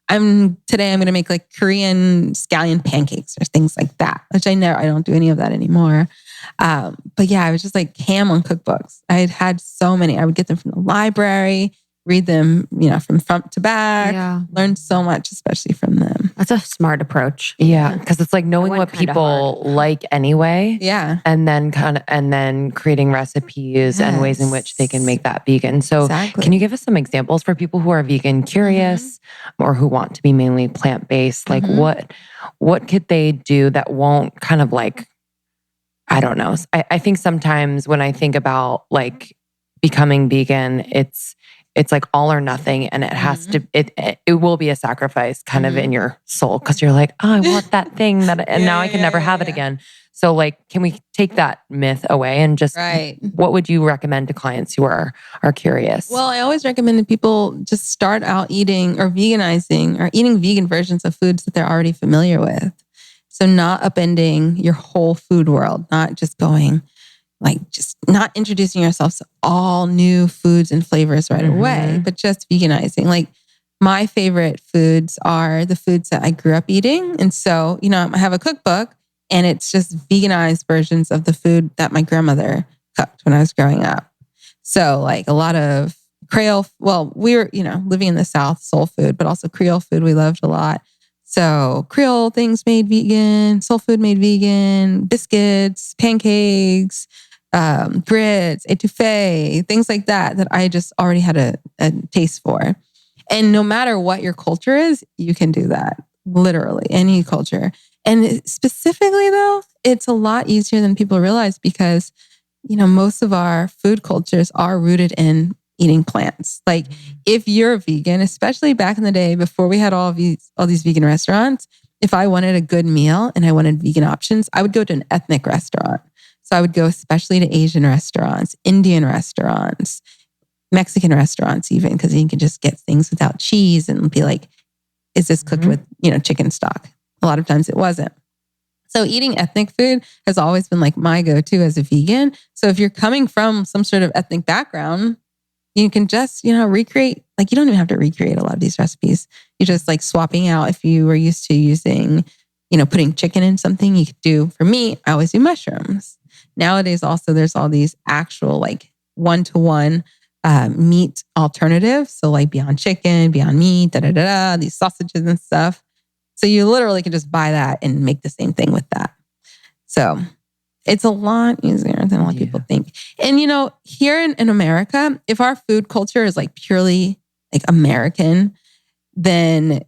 and today I'm going to make Korean scallion pancakes or things like that, which I don't do any of that anymore. But yeah, I was just ham on cookbooks. I had so many. I would get them from the library, read them, from front to back, learn so much, especially from them. That's a smart approach. Yeah. Because it's knowing what people like anyway. Yeah. And then creating recipes and ways in which they can make that vegan. So can you give us some examples for people who are vegan curious or who want to be mainly plant-based? What could they do that won't I don't know. I think sometimes when I think about becoming vegan, it's all or nothing, and it has to. It will be a sacrifice, kind of in your soul, because you're oh, I want that thing and now I can never have it again. So, can we take that myth away and just what would you recommend to clients who are curious? Well, I always recommend that people just start out eating or veganizing or eating vegan versions of foods that they're already familiar with. So, not upending your whole food world, not just going. Just not introducing yourself to all new foods and flavors right away, but just veganizing. My favorite foods are the foods that I grew up eating. And so, I have a cookbook and it's just veganized versions of the food that my grandmother cooked when I was growing up. So a lot of Creole, we were, living in the South, soul food, but also Creole food we loved a lot. So Creole things made vegan, soul food made vegan, biscuits, pancakes, grits, etouffee, things like that I just already had a taste for. And no matter what your culture is, you can do that. Literally, any culture. And specifically though, it's a lot easier than people realize because, most of our food cultures are rooted in eating plants. If you're a vegan, especially back in the day before we had all these vegan restaurants, if I wanted a good meal and I wanted vegan options, I would go to an ethnic restaurant. So I would go especially to Asian restaurants, Indian restaurants, Mexican restaurants even, because you can just get things without cheese and be is this cooked with, chicken stock? A lot of times it wasn't. So eating ethnic food has always been my go-to as a vegan. So if you're coming from some sort of ethnic background, you can just, recreate, you don't even have to recreate a lot of these recipes. You're just swapping out if you were used to using, putting chicken in something, you could do, for me, I always do mushrooms. Nowadays, also, there's all these actual one-to-one meat alternatives. So Beyond Chicken, Beyond Meat, these sausages and stuff. So you literally can just buy that and make the same thing with that. So It's a lot easier than a lot of people think. And, here in America, if our food culture is like purely like American, then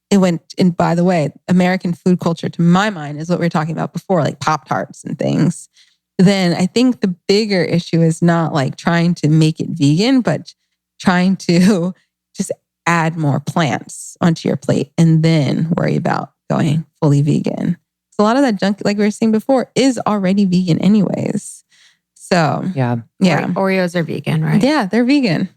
it went, and by the way, American food culture to my mind is what we were talking about before, like Pop-Tarts and things. Then I think the bigger issue is not like trying to make it vegan, but trying to just add more plants onto your plate and then worry about going fully vegan. So a lot of that junk, like we were saying before, is already vegan anyways. So yeah. Oreos are vegan, right? Yeah, they're vegan.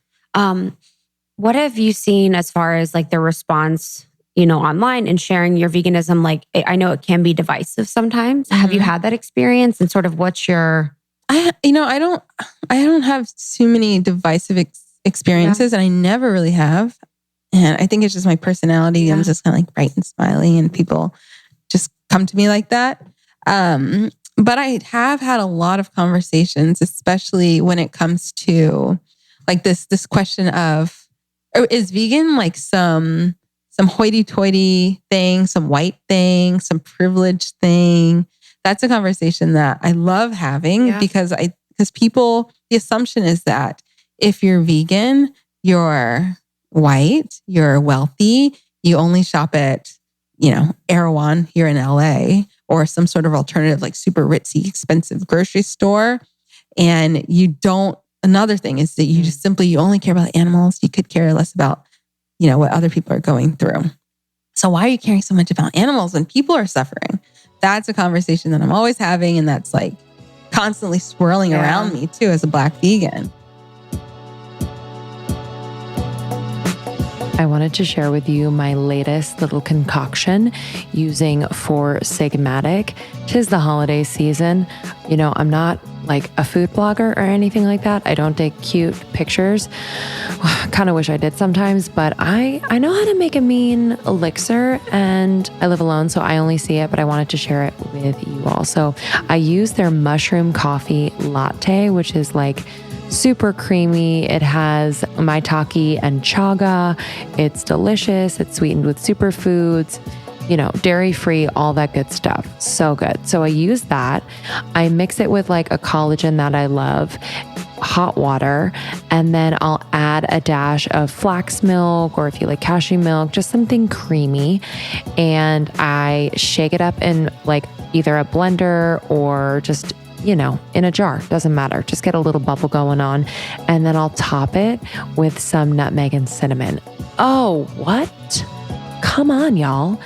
What have you seen as far as like the response, online and sharing your veganism? Like, I know it can be divisive sometimes. Mm-hmm. Have you had that experience? And sort of what's your... I don't have too many divisive experiences, and I never really have. And I think it's just my personality. Yeah. I'm just kind of like bright and smiley, and people just come to me like that. But I have had a lot of conversations, especially when it comes to like this question of, is vegan like some hoity-toity thing, some white thing, some privileged thing? That's a conversation that I love having because people, the assumption is that if you're vegan, you're white, you're wealthy, you only shop at, Erewhon here in LA or some sort of alternative, like super ritzy, expensive grocery store. And another thing is that you only care about animals. You could care less about, what other people are going through. So why are you caring so much about animals when people are suffering? That's a conversation that I'm always having. And that's like constantly swirling around me too as a Black vegan. I wanted to share with you my latest little concoction using Four Sigmatic. 'Tis the holiday season. I'm not like a food blogger or anything like that. I don't take cute pictures. Kind of wish I did sometimes, but I know how to make a mean elixir, and I live alone, so I only see it, but I wanted to share it with you all. So I use their mushroom coffee latte, which is like super creamy. It has maitake and chaga. It's delicious. It's sweetened with superfoods, dairy-free, all that good stuff. So good. So I use that. I mix it with like a collagen that I love, hot water, and then I'll add a dash of flax milk, or if you like cashew milk, just something creamy. And I shake it up in like either a blender or just in a jar, doesn't matter. Just get a little bubble going on. And then I'll top it with some nutmeg and cinnamon. Oh, what? Come on, y'all.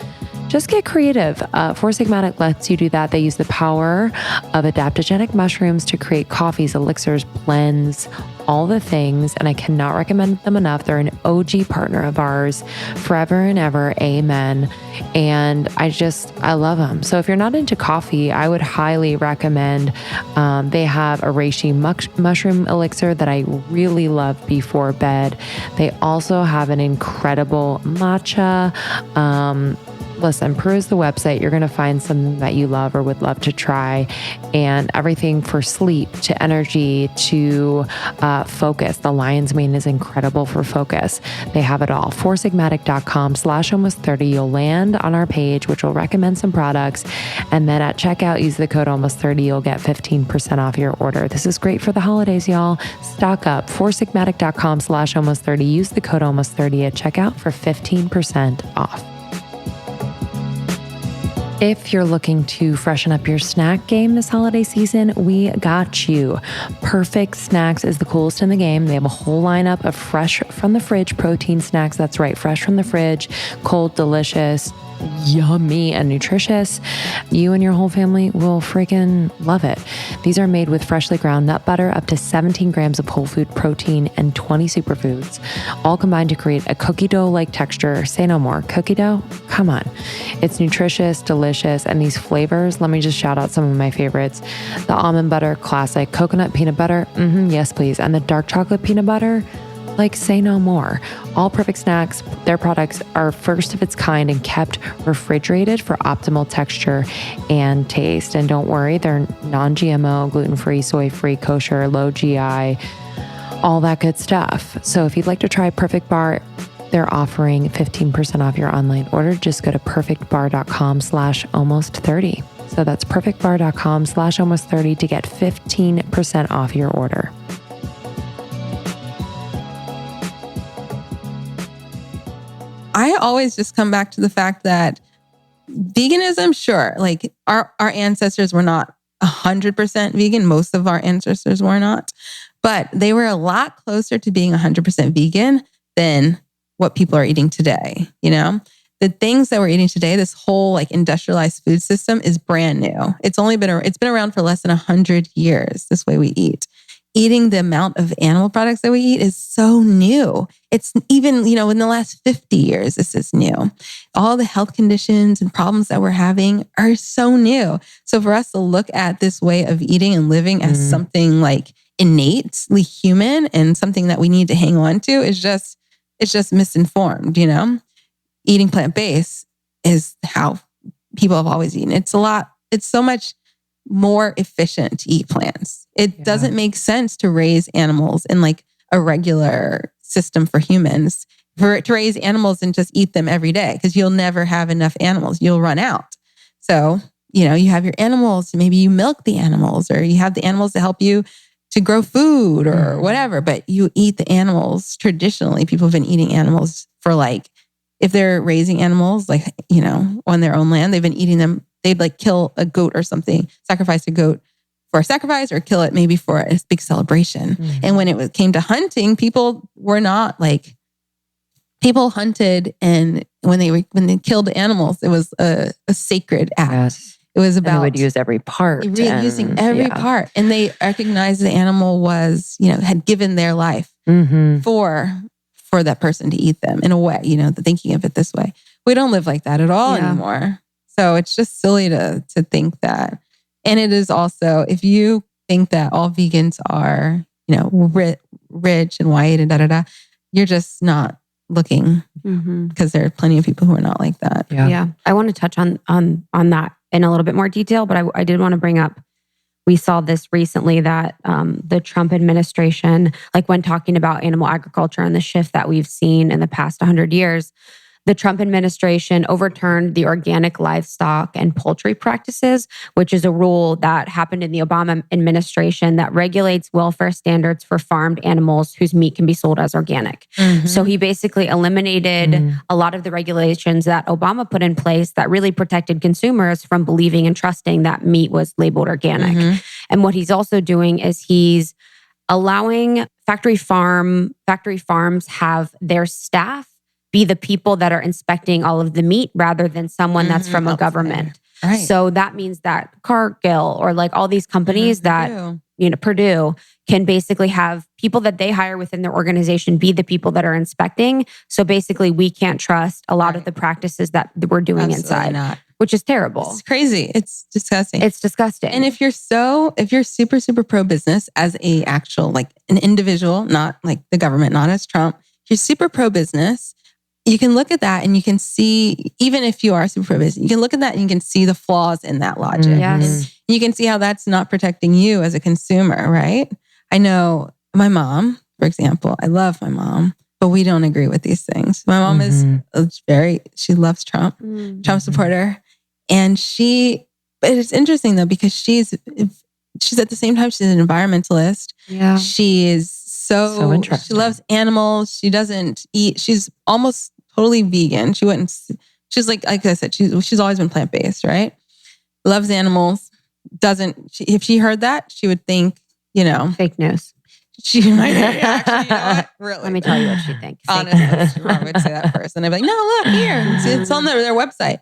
Just get creative. Four Sigmatic lets you do that. They use the power of adaptogenic mushrooms to create coffees, elixirs, blends, all the things. And I cannot recommend them enough. They're an OG partner of ours forever and ever. Amen. And I love them. So if you're not into coffee, I would highly recommend, they have a reishi mushroom elixir that I really love before bed. They also have an incredible matcha, listen, peruse the website. You're going to find something that you love or would love to try, and everything for sleep to energy to focus. The lion's mane is incredible for focus. They have it all. foursigmatic.com/almost30. You'll land on our page, which will recommend some products. And then at checkout, use the code almost30. You'll get 15% off your order. This is great for the holidays, y'all. Stock up. foursigmatic.com/almost30. Use the code almost30 at checkout for 15% off. If you're looking to freshen up your snack game this holiday season, we got you. Perfect Snacks is the coolest in the game. They have a whole lineup of fresh from the fridge protein snacks. That's right, fresh from the fridge, cold, delicious, yummy, and nutritious. You and your whole family will freaking love it. These are made with freshly ground nut butter, up to 17 grams of whole food protein, and 20 superfoods, all combined to create a cookie dough-like texture. Say no more. Cookie dough? Come on. It's nutritious, delicious, and these flavors, let me just shout out some of my favorites. The almond butter classic, coconut peanut butter, yes please, and the dark chocolate peanut butter, like say no more. All Perfect Snacks, their products are first of its kind and kept refrigerated for optimal texture and taste. And don't worry, they're non-GMO, gluten-free, soy-free, kosher, low GI, all that good stuff. So if you'd like to try Perfect Bar, they're offering 15% off your online order. Just go to perfectbar.com/almost30. So that's perfectbar.com/almost30 to get 15% off your order. I always just come back to the fact that veganism, sure, like our ancestors were not 100% vegan. Most of our ancestors were not, but they were a lot closer to being 100% vegan than what people are eating today. You know, the things that we're eating today, this whole like industrialized food system is brand new. It's been around for less than 100 years, this way we eat. Eating the amount of animal products that we eat is so new. It's even, in the last 50 years, this is new. All the health conditions and problems that we're having are so new. So for us to look at this way of eating and living as something like innately human and something that we need to hang on to it's just misinformed, Eating plant-based is how people have always eaten. It's so much more efficient to eat plants. It doesn't make sense to raise animals in like a regular system for humans, to raise animals and just eat them every day, because you'll never have enough animals. You'll run out. So, you have your animals, maybe you milk the animals, or you have the animals to help you to grow food or whatever, but you eat the animals. Traditionally, people have been eating animals for like, if they're raising animals, like, on their own land, they've been eating them. They'd like kill a goat or something, sacrifice a goat for a sacrifice, or kill it maybe for a big celebration. And when it came to hunting, people hunted, and when they killed animals, it was a sacred act. Yes. It was about, and they would use every part. Using every part. And they recognized the animal was, had given their life for that person to eat them in a way, thinking of it this way. We don't live like that at all anymore. So it's just silly to think that. And it is also, if you think that all vegans are, rich and white and you're just not looking, because there are plenty of people who are not like that. Yeah. I want to touch on that in a little bit more detail, but I did want to bring up, we saw this recently that the Trump administration, like when talking about animal agriculture and the shift that we've seen in the past 100 years, the Trump administration overturned the organic livestock and poultry practices, which is a rule that happened in the Obama administration that regulates welfare standards for farmed animals whose meat can be sold as organic. So he basically eliminated a lot of the regulations that Obama put in place that really protected consumers from believing and trusting that meat was labeled organic. And what he's also doing is he's allowing factory farms have their staff be the people that are inspecting all of the meat rather than someone that's from a government. Right. So that means that Cargill or like all these companies that, Purdue can basically have people that they hire within their organization be the people that are inspecting. So basically we can't trust a lot of the practices that we're doing inside, which is terrible. It's crazy. It's disgusting. It's disgusting. And if you're super, super pro-business as an individual, not like the government, not as Trump, if you're super pro-business, you can look at that and you can see, even if you are super pro-business, you can look at that and you can see the flaws in that logic. Yes. And you can see how that's not protecting you as a consumer, right? I know my mom, for example, I love my mom, but we don't agree with these things. My mom is she loves Trump, Trump supporter. And but it's interesting though, because she's at the same time, she's an environmentalist. Yeah. She is so interesting. She loves animals. She doesn't eat. She's almost totally vegan. She's like I said, she's always been plant-based, right? Loves animals. If she heard that, she would think, fake news. She might actually, really. Let me tell you what she thinks. Honestly, I would say that first. And I'd be like, no, look here. It's on their website.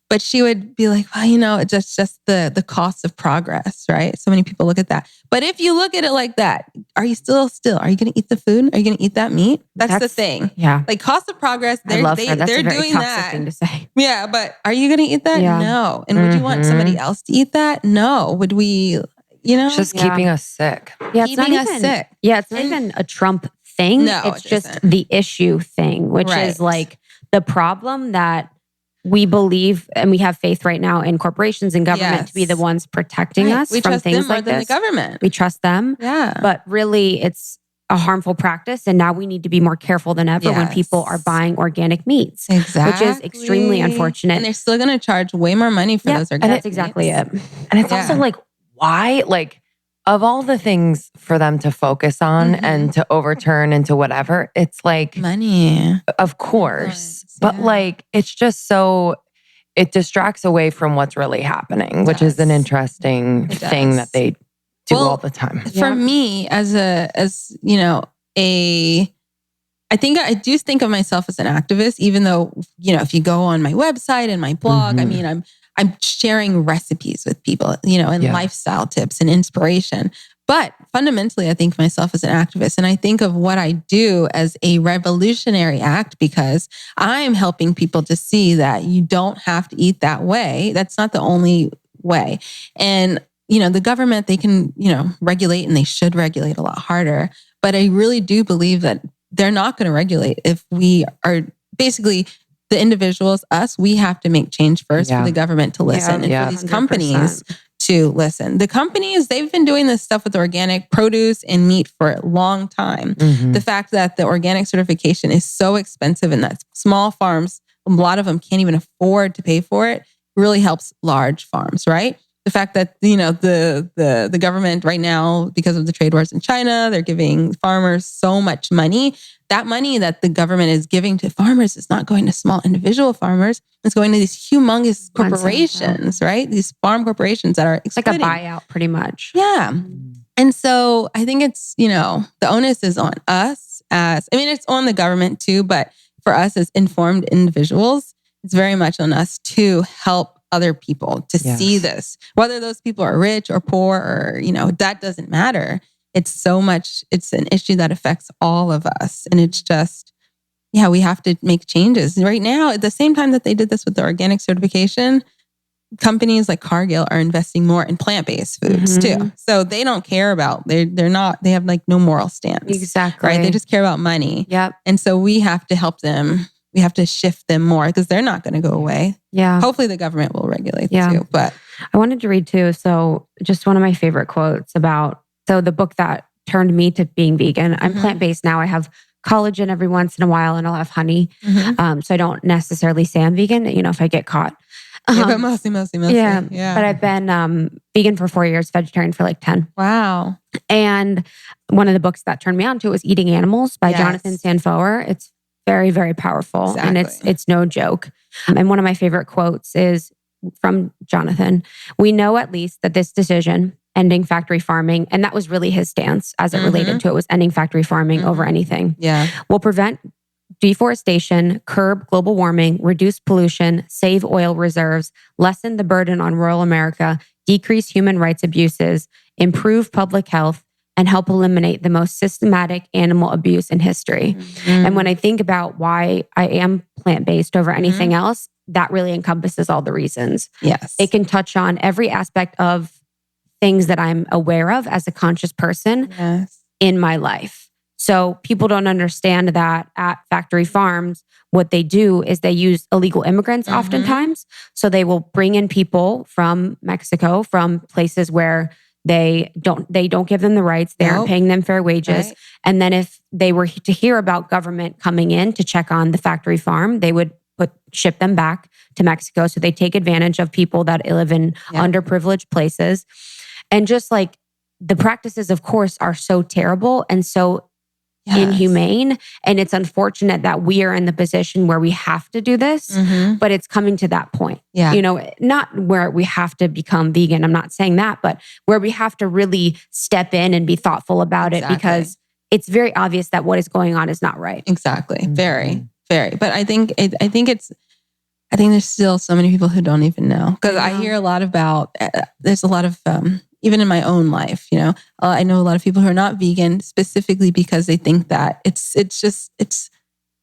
But she would be like, well, it's just the cost of progress, right? So many people look at that. But if you look at it like that, are you still, are you going to eat the food? Are you going to eat that meat? That's the thing. Yeah. Like cost of progress, they're doing that. Thing to say. Yeah, but are you going to eat that? Yeah. No. And would you want somebody else to eat that? No. Would we, It's just keeping us sick. Yeah, it's not even a Trump thing. No, it's just the issue thing, which is like the problem that we believe and we have faith right now in corporations and government to be the ones protecting us from things like this. We trust them more than the government. We trust them. Yeah. But really, it's a harmful practice. And now we need to be more careful than ever when people are buying organic meats. Exactly. Which is extremely unfortunate. And they're still going to charge way more money for those organic And that's exactly it. And it's also like, why? Like, of all the things for them to focus on and to overturn into whatever, it's like money. Of course. But like, it's just so, it distracts away from what's really happening, which is an interesting thing that they do all the time. For me, I do think of myself as an activist, even though, if you go on my website and my blog, I mean, I'm sharing recipes with people, and lifestyle tips and inspiration. But fundamentally, I think of myself as an activist. And I think of what I do as a revolutionary act because I'm helping people to see that you don't have to eat that way. That's not the only way. And, the government, they can, regulate, and they should regulate a lot harder. But I really do believe that they're not going to regulate if we are basically the individuals, us, we have to make change first for the government to listen and for these 100%. Companies to listen. The companies, they've been doing this stuff with organic produce and meat for a long time. The fact that the organic certification is so expensive and that small farms, a lot of them can't even afford to pay for it, really helps large farms, right? The fact that, the government right now, because of the trade wars in China, they're giving farmers so much money. That money that the government is giving to farmers is not going to small individual farmers. It's going to these humongous corporations, right? These farm corporations that are exploiting. Like a buyout, pretty much. Yeah. And so I think it's, the onus is on us it's on the government too, but for us as informed individuals, it's very much on us to help other people to see this, whether those people are rich or poor or, that doesn't matter. It's an issue that affects all of us. And it's just, we have to make changes. Right now, at the same time that they did this with the organic certification, companies like Cargill are investing more in plant-based foods too. So they don't care about, they have like no moral stance. Exactly. Right? They just care about money. Yep. And so we have to help them. We have to shift them more because they're not going to go away. Yeah. Hopefully the government will regulate too. But I wanted to read too. So just one of my favorite quotes so the book that turned me to being vegan. I'm plant-based now. I have collagen every once in a while and I'll have honey. So I don't necessarily say I'm vegan, if I get caught. But mostly. Yeah. But I've been vegan for 4 years, vegetarian for like 10. Wow. And one of the books that turned me on to it was Eating Animals by Jonathan Sanfoer. It's very, very powerful. And it's no joke. And one of my favorite quotes is from Jonathan. We know at least that this decision, ending factory farming, and that was really his stance as it related to it, was ending factory farming over anything. Yeah. Will prevent deforestation, curb global warming, reduce pollution, save oil reserves, lessen the burden on rural America, decrease human rights abuses, improve public health, and help eliminate the most systematic animal abuse in history. And when I think about why I am plant-based over anything else, that really encompasses all the reasons. Yes. It can touch on every aspect of things that I'm aware of as a conscious person in my life. So people don't understand that at factory farms, what they do is they use illegal immigrants oftentimes. So they will bring in people from Mexico, from places where they don't give them the rights. They aren't paying them fair wages. Right. And then if they were to hear about government coming in to check on the factory farm, they would ship them back to Mexico. So they take advantage of people that live in underprivileged places. And just like the practices, of course, are so terrible and so inhumane. And it's unfortunate that we are in the position where we have to do this, but it's coming to that point. Yeah. Not where we have to become vegan. I'm not saying that, but where we have to really step in and be thoughtful about it because it's very obvious that what is going on is not right. Exactly. Very, very. But I think there's still so many people who don't even know because I hear a lot about, there's a lot of, even in my own life, I know a lot of people who are not vegan specifically because they think that it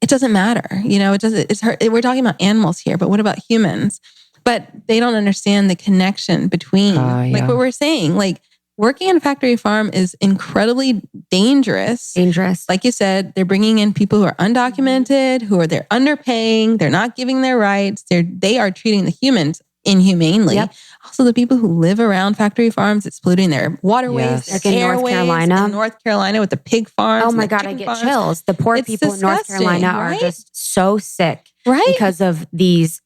doesn't matter. We're talking about animals here, but what about humans? But they don't understand the connection between, like what we're saying, like working in a factory farm is incredibly dangerous. Like you said, they're bringing in people who are undocumented, they're underpaying, they're not giving their rights. They are treating the humans inhumanely. Yep. Also, the people who live around factory farms, it's polluting their waterways, Like their in North airways, Carolina. in North Carolina with the pig farms. Oh and my the God, I chicken get farms. chills. The poor It's people in North disgusting, Carolina are right? just so sick Right? because of these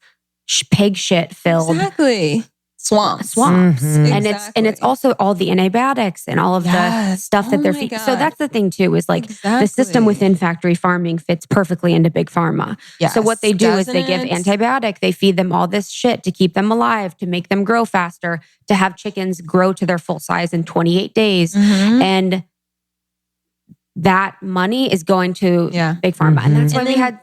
pig shit filled Exactly. Swamps. And Exactly. it's also all the antibiotics and all of the stuff that they're my feeding. God. So that's the thing too, is like the system Exactly. within factory farming fits perfectly into big pharma. Yes, So what they do is they give doesn't antibiotic, they feed them all this shit to keep them alive, to make them grow faster, to have chickens grow to their full size in 28 days. And that money is going to big pharma. And that's why we had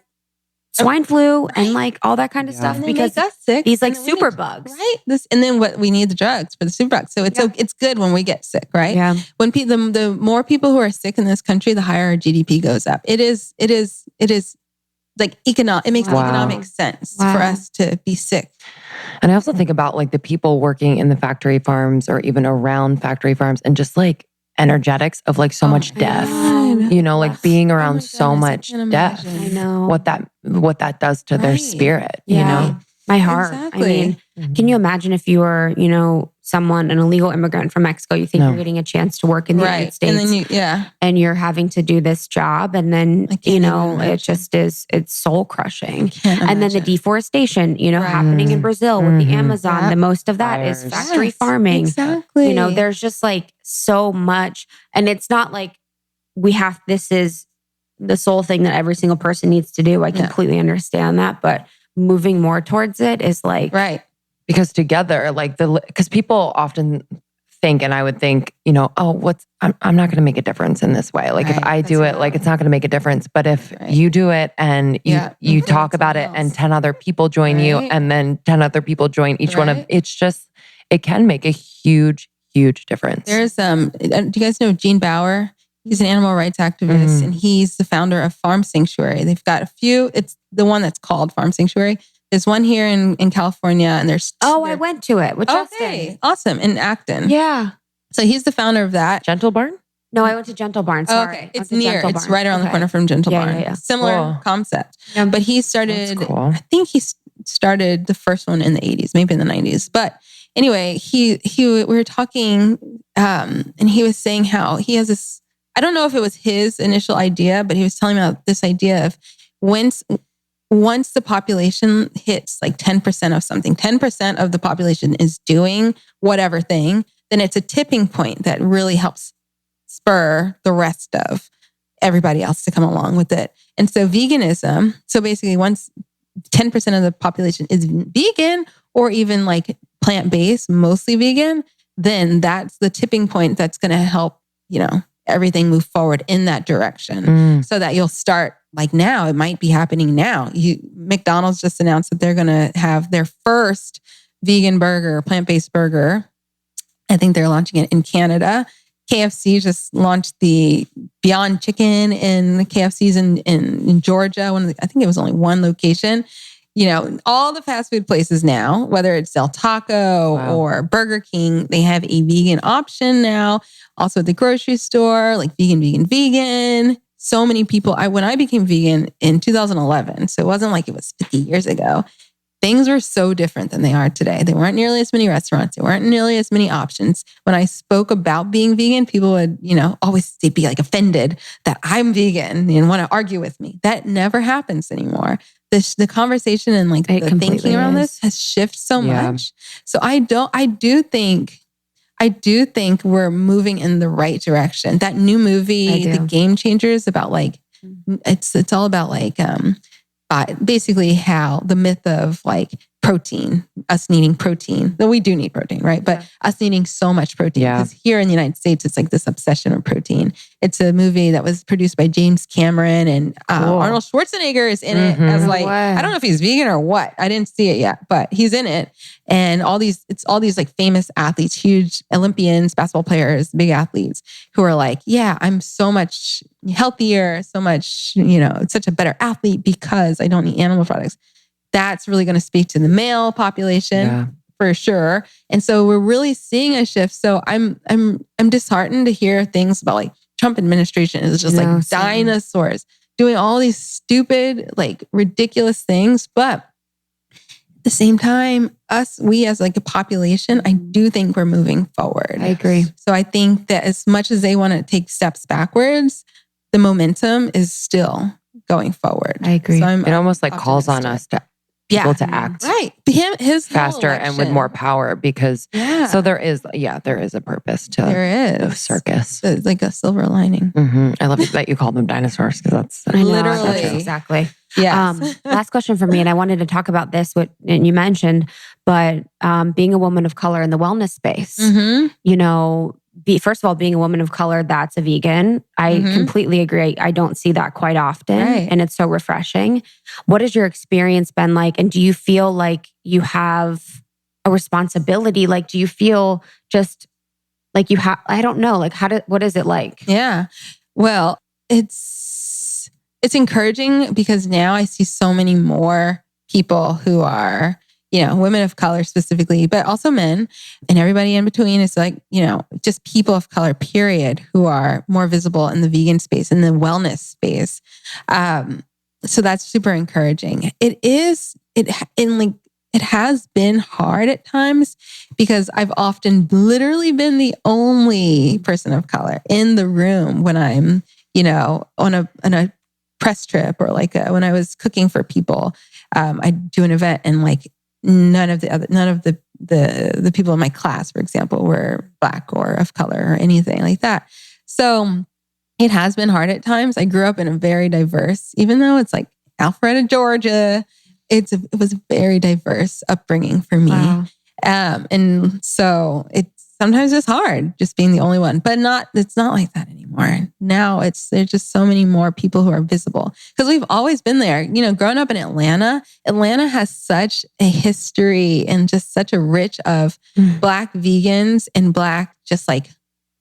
swine flu and like all that kind of stuff, And because they make us sick. these like And super bugs. Right. And then what we need the drugs for the super bugs. So it's good when we get sick, right? Yeah. When the more people who are sick in this country, the higher our GDP goes up. It is like economic. It makes economic sense for us to be sick. And I also think about like the people working in the factory farms or even around factory farms and just like energetics of like so much death, you know, like being around so much death. I know what that does to their spirit, you know? My heart. Exactly. I mean, can you imagine if you were, you know, an illegal immigrant from Mexico, you think you're getting a chance to work in the United States, and then and you're having to do this job, and then, you know, it just is, it's soul crushing. And then the deforestation, you know, happening in Brazil with the Amazon, the most of that is factory farming. Exactly. You know, there's just like so much, and it's not like this is the sole thing that every single person needs to do. I completely understand that, but moving more towards it is like, because together, like because people often think, and I would think, you know, I'm not going to make a difference in this way. Like if I do it, like it's not going to make a difference. But if you do it and you talk about it and 10 other people join you and then 10 other people join each one of, it can make a huge, huge difference. There's, do you guys know Gene Bauer? He's an animal rights activist and he's the founder of Farm Sanctuary. They've got a few, it's the one that's called Farm Sanctuary. There's one here in California and there's... I went to it with Justin. Awesome. In Acton. Yeah. So he's the founder of that. Gentle Barn? No, I went to Gentle Barn. Sorry. Okay. It's near. It's right around the corner from Gentle Barn. Similar concept. Yeah. But he started, I think he started the first one in the 80s, maybe in the 90s. But anyway, we were talking and he was saying how he has this, I don't know if it was his initial idea, but he was telling me about this idea of once the population hits like 10% of something, 10% of the population is doing whatever thing, then it's a tipping point that really helps spur the rest of everybody else to come along with it. And so veganism, so basically once 10% of the population is vegan or even like plant-based, mostly vegan, then that's the tipping point that's going to help, you know, everything move forward in that direction so that you'll start like now, it might be happening now. McDonald's just announced that they're going to have their first vegan burger, plant-based burger. I think they're launching it in Canada. KFC just launched the Beyond Chicken in the KFCs in Georgia. I think it was only one location. You know, all the fast food places now, whether it's Del Taco or Burger King, they have a vegan option now. Also at the grocery store, like vegan. So many people, when I became vegan in 2011, so it wasn't like it was 50 years ago, things were so different than they are today. There weren't nearly as many restaurants. There weren't nearly as many options. When I spoke about being vegan, people would, you know, always be like offended that I'm vegan and want to argue with me. That never happens anymore. The conversation and like the thinking around this has shifted so much. So I do think we're moving in the right direction. That new movie, The Game Changers, about like it's all about like basically how the myth of like protein, us needing protein, though we do need protein, right? But us needing so much protein. Because here in the United States, it's like this obsession with protein. It's a movie that was produced by James Cameron and Arnold Schwarzenegger is in it as like, I don't know if he's vegan or what. I didn't see it yet, but he's in it. And it's all these like famous athletes, huge Olympians, basketball players, big athletes who are like, yeah, I'm so much healthier, so much, you know, it's such a better athlete because I don't eat animal products. That's really going to speak to the male population for sure. And so we're really seeing a shift. So I'm disheartened to hear things about like Trump administration is just like dinosaurs doing all these stupid, like ridiculous things. But at the same time, we as like a population, I do think we're moving forward. I agree. So I think that as much as they want to take steps backwards, the momentum is still going forward. I agree. So it almost like calls on us to people to act his faster and with more power, because so there is a purpose to the circus. It's like a silver lining. I love that you call them dinosaurs, because that's literally exactly. Yes. Last question for me, and I wanted to talk about this, what you mentioned, but being a woman of color in the wellness space, you know, first of all, being a woman of color that's a vegan, I completely agree. I don't see that quite often, and it's so refreshing. What has your experience been like? And do you feel like you have a responsibility? Like, do you feel just like you have, I don't know, like what is it like? Yeah. Well, it's encouraging because now I see so many more people who are, you know, women of color specifically, but also men and everybody in between. Is like, you know, just people of color, period, who are more visible in the vegan space, in the wellness space. So that's super encouraging. It has been hard at times because I've often literally been the only person of color in the room when I'm, you know, on a press trip, or like when I was cooking for people. I do an event and like none of the people in my class, for example, were Black or of color or anything like that. So it has been hard at times. I grew up in a very diverse, even though it's like Alpharetta, Georgia, it was a very diverse upbringing for me. Wow. And so it's sometimes it's hard just being the only one, but it's not like that anymore. Now there's just so many more people who are visible because we've always been there. You know, growing up in Atlanta has such a history and just such a rich of Black vegans and Black just like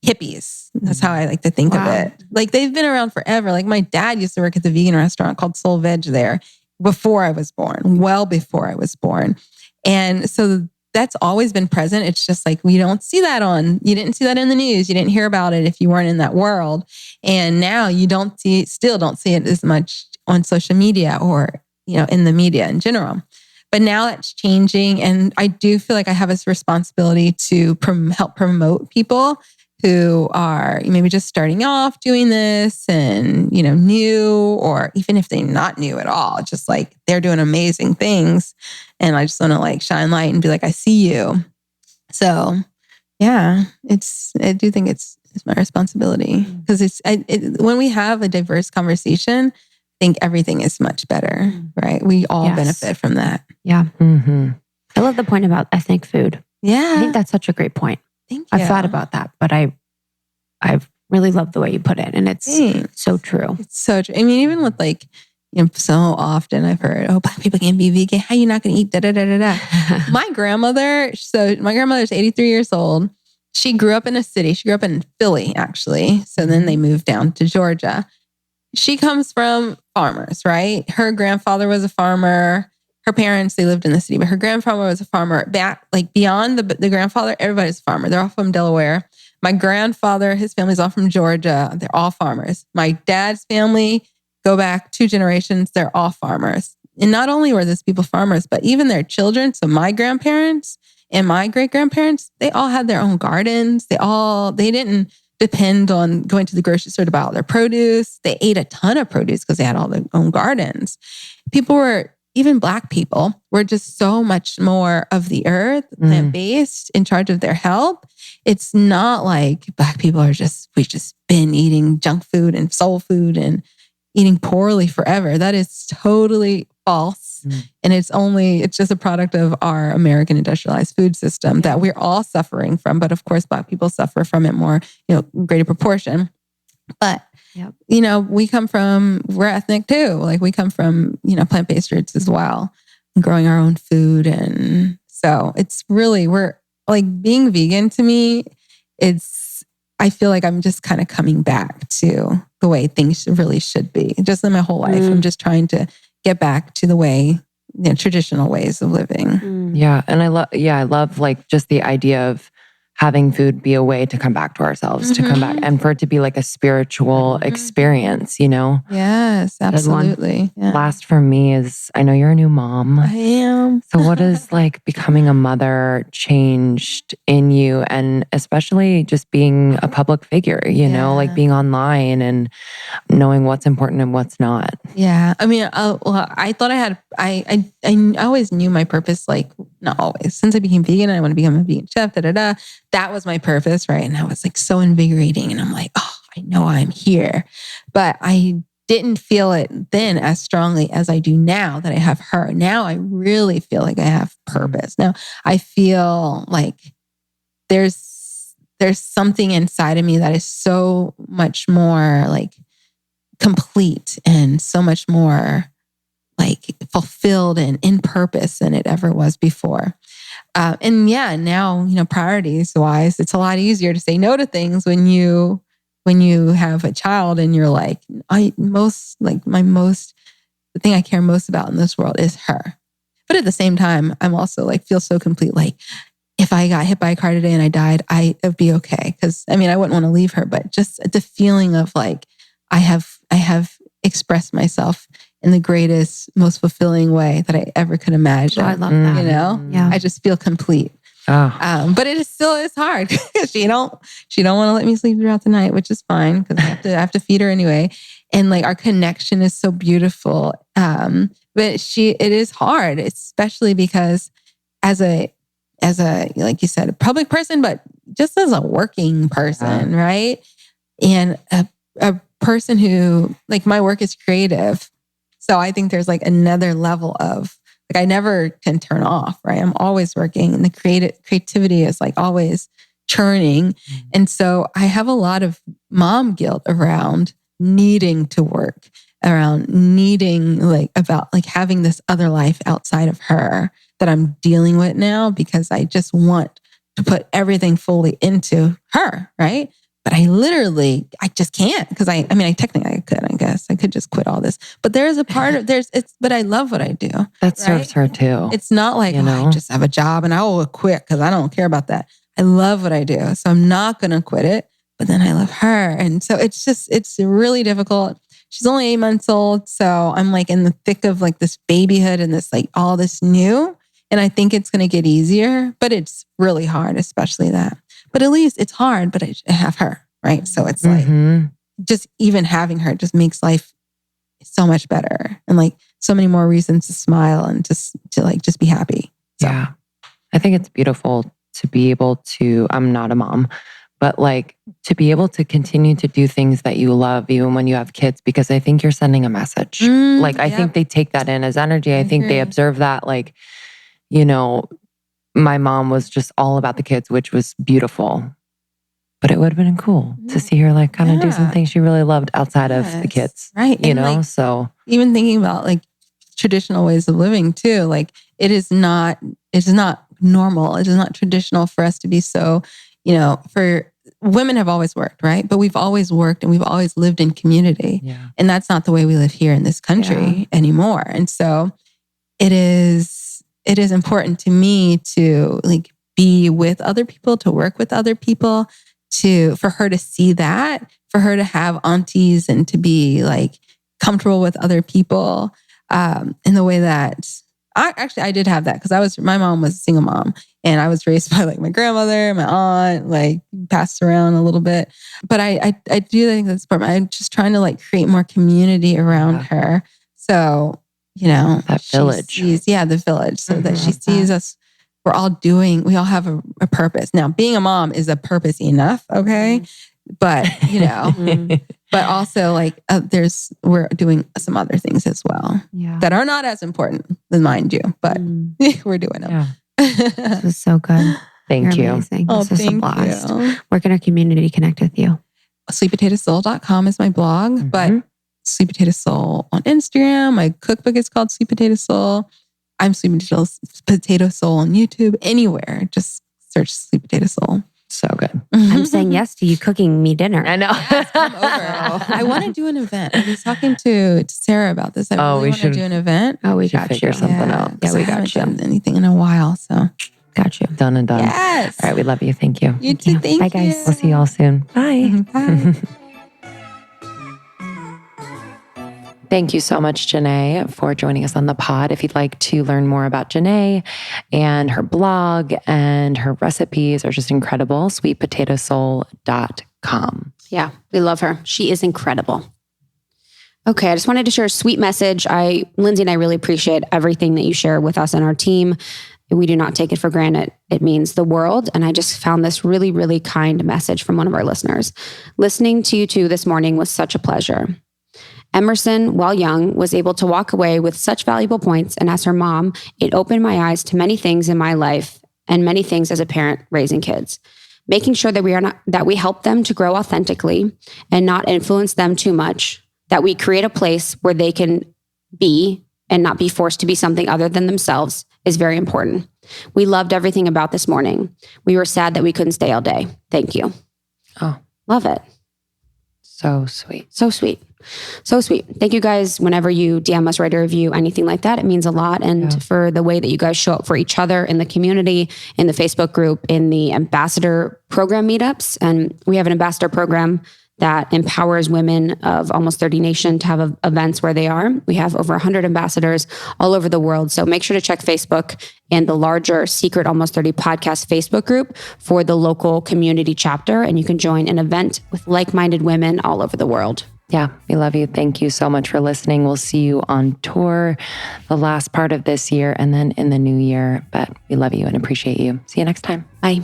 hippies. That's how I like to think of it. Like they've been around forever. Like my dad used to work at the vegan restaurant called Soul Veg there before I was born, well before I was born. And so that's always been present. It's just like, you didn't see that in the news. You didn't hear about it if you weren't in that world. And now you still don't see it as much on social media or, you know, in the media in general. But now it's changing. And I do feel like I have this responsibility to help promote people who are maybe just starting off doing this and, you know, new, or even if they're not new at all, just like they're doing amazing things. And I just want to like shine light and be like, I see you. So yeah, I do think it's my responsibility because when we have a diverse conversation, I think everything is much better, right? We all benefit from that. Yeah. I love the point about ethnic food. Yeah. I think that's such a great point. Thank you. I've thought about that, but I've really loved the way you put it. And it's so true. It's so true. I mean, even with like, you know, so often I've heard, Black people can't be vegan. How are you not going to eat da-da-da-da-da? My grandmother's 83 years old. She grew up in a city. She grew up in Philly, actually. So then they moved down to Georgia. She comes from farmers, right? Her grandfather was a farmer. Her parents, they lived in the city, but her grandfather was a farmer. Back, like beyond the grandfather, everybody's a farmer. They're all from Delaware. My grandfather, his family's all from Georgia. They're all farmers. My dad's family, go back 2 generations, they're all farmers. And not only were these people farmers, but even their children, so my grandparents and my great-grandparents, they all had their own gardens. They didn't depend on going to the grocery store to buy all their produce. They ate a ton of produce because they had all their own gardens. Even Black people were just so much more of the earth, plant-based, in charge of their health. It's not like Black people we've just been eating junk food and soul food and eating poorly forever. That is totally false. And it's just a product of our American industrialized food system that we're all suffering from. But of course, Black people suffer from it more, you know, greater proportion. But you know, we're ethnic too. Like we come from, you know, plant-based roots as well, and growing our own food. And so it's really, we're like being vegan to me, I feel like I'm just kind of coming back to the way things really should be. Just in my whole life, I'm just trying to get back to the way, you know, traditional ways of living. Yeah. And I love like just the idea of having food be a way to come back to ourselves, to come back, and for it to be like a spiritual experience, you know? Yes, absolutely. Yeah. Last for me is, I know you're a new mom. I am. So what has like becoming a mother changed in you, and especially just being a public figure, you know, like being online and knowing what's important and what's not? Yeah. I mean, I thought I always knew my purpose, like not always. Since I became vegan, I want to become a vegan chef, that was my purpose, right? And that was like so invigorating. And I'm like, oh, I know I'm here. But I didn't feel it then as strongly as I do now that I have her. Now I really feel like I have purpose. Now I feel like there's something inside of me that is so much more like complete and so much more like fulfilled and in purpose than it ever was before. And yeah, now, you know, priorities wise, it's a lot easier to say no to things when you have a child and you're like, the thing I care most about in this world is her. But at the same time, I'm also like, feel so complete. Like if I got hit by a car today and I died, it'd be okay. Cause I mean, I wouldn't want to leave her, but just the feeling of like, I have expressed myself in the greatest, most fulfilling way that I ever could imagine. Oh, I love that. You know? Yeah. I just feel complete. Oh. But it still is hard because she don't want to let me sleep throughout the night, which is fine because I have to feed her anyway. And like our connection is so beautiful. But it is hard, especially because as a like you said, a public person, but just as a working person, right? And a person who like my work is creative. So I think there's like another level of like I never can turn off, right? I'm always working and the creativity is like always churning. And so I have a lot of mom guilt around needing to work, around needing like about like having this other life outside of her that I'm dealing with now because I just want to put everything fully into her, right? But I just can't because I technically I could, I guess. I could just quit all this. But there is a part of but I love what I do. That serves her too. It's not like, I just have a job and I will quit because I don't care about that. I love what I do. So I'm not going to quit it, but then I love her. And so it's really difficult. She's only 8 months old. So I'm like in the thick of like this babyhood and this like all this new. And I think it's going to get easier, but it's really hard, especially that. But at least it's hard, but I have her, right? So it's like just even having her just makes life so much better and like so many more reasons to smile and just to be happy. So. Yeah. I think it's beautiful to be able to, I'm not a mom, but like to be able to continue to do things that you love even when you have kids, because I think you're sending a message. I think they take that in as energy. I think they observe that like, you know, my mom was just all about the kids, which was beautiful. But it would have been cool to see her like kind of do some things she really loved outside of the kids. Right. You know, like, so even thinking about like traditional ways of living too, like it's not normal. It is not traditional for us to be so, you know, for women have always worked, right? But we've always worked and we've always lived in community. Yeah. And that's not the way we live here in this country anymore. And so it is important to me to like be with other people, to work with other people, for her to see that, for her to have aunties and to be like comfortable with other people in the way that I did have that because my mom was a single mom and I was raised by like my grandmother, my aunt, like passed around a little bit. But I do think that's important. I'm just trying to like create more community around her. So, you know, that village. The village. So that she sees us, we all have a purpose. Now, being a mom is a purpose enough, okay? But, you know, but also like we're doing some other things as well that are not as important, mind you, but we're doing them. This was so good. Thank you. Amazing. Oh, this was a blast. You. Where can our community connect with you? Sweetpotatosoul.com is my blog, but Sweet Potato Soul on Instagram. My cookbook is called Sweet Potato Soul. I'm Sweet Potato Soul on YouTube. Anywhere, just search Sweet Potato Soul. So good. I'm saying yes to you cooking me dinner. I know. Yes, come over. I want to do an event. I was talking to Sarah about this. I really want to do an event. Oh, we got figure you. something out. Yeah, we I haven't got you. done anything in a while. So Got you. Done and done. Yes. All right. We love you. Thank you. You too. Thank Bye, you. guys. We'll see you all soon. Bye. Bye. Thank you so much, Jenné, for joining us on the pod. If you'd like to learn more about Jenné and her blog and her recipes are just incredible, sweetpotatosoul.com. Yeah, we love her. She is incredible. Okay, I just wanted to share a sweet message. Lindsay and I really appreciate everything that you share with us and our team. We do not take it for granted. It means the world. And I just found this really, really kind message from one of our listeners. Listening to you two this morning was such a pleasure. Emerson, while young, was able to walk away with such valuable points. And as her mom, it opened my eyes to many things in my life and many things as a parent raising kids. Making sure that we help them to grow authentically and not influence them too much, that we create a place where they can be and not be forced to be something other than themselves is very important. We loved everything about this morning. We were sad that we couldn't stay all day. Thank you. Oh, love it. So sweet. So sweet. So sweet. Thank you guys. Whenever you DM us, write a review, anything like that, it means a lot. And for the way that you guys show up for each other in the community, in the Facebook group, in the ambassador program meetups. And we have an ambassador program that empowers women of Almost 30 Nation to have events where they are. We have over 100 ambassadors all over the world. So make sure to check Facebook and the larger Secret Almost 30 podcast Facebook group for the local community chapter. And you can join an event with like-minded women all over the world. Yeah, we love you. Thank you so much for listening. We'll see you on tour the last part of this year and then in the new year. But we love you and appreciate you. See you next time. Bye.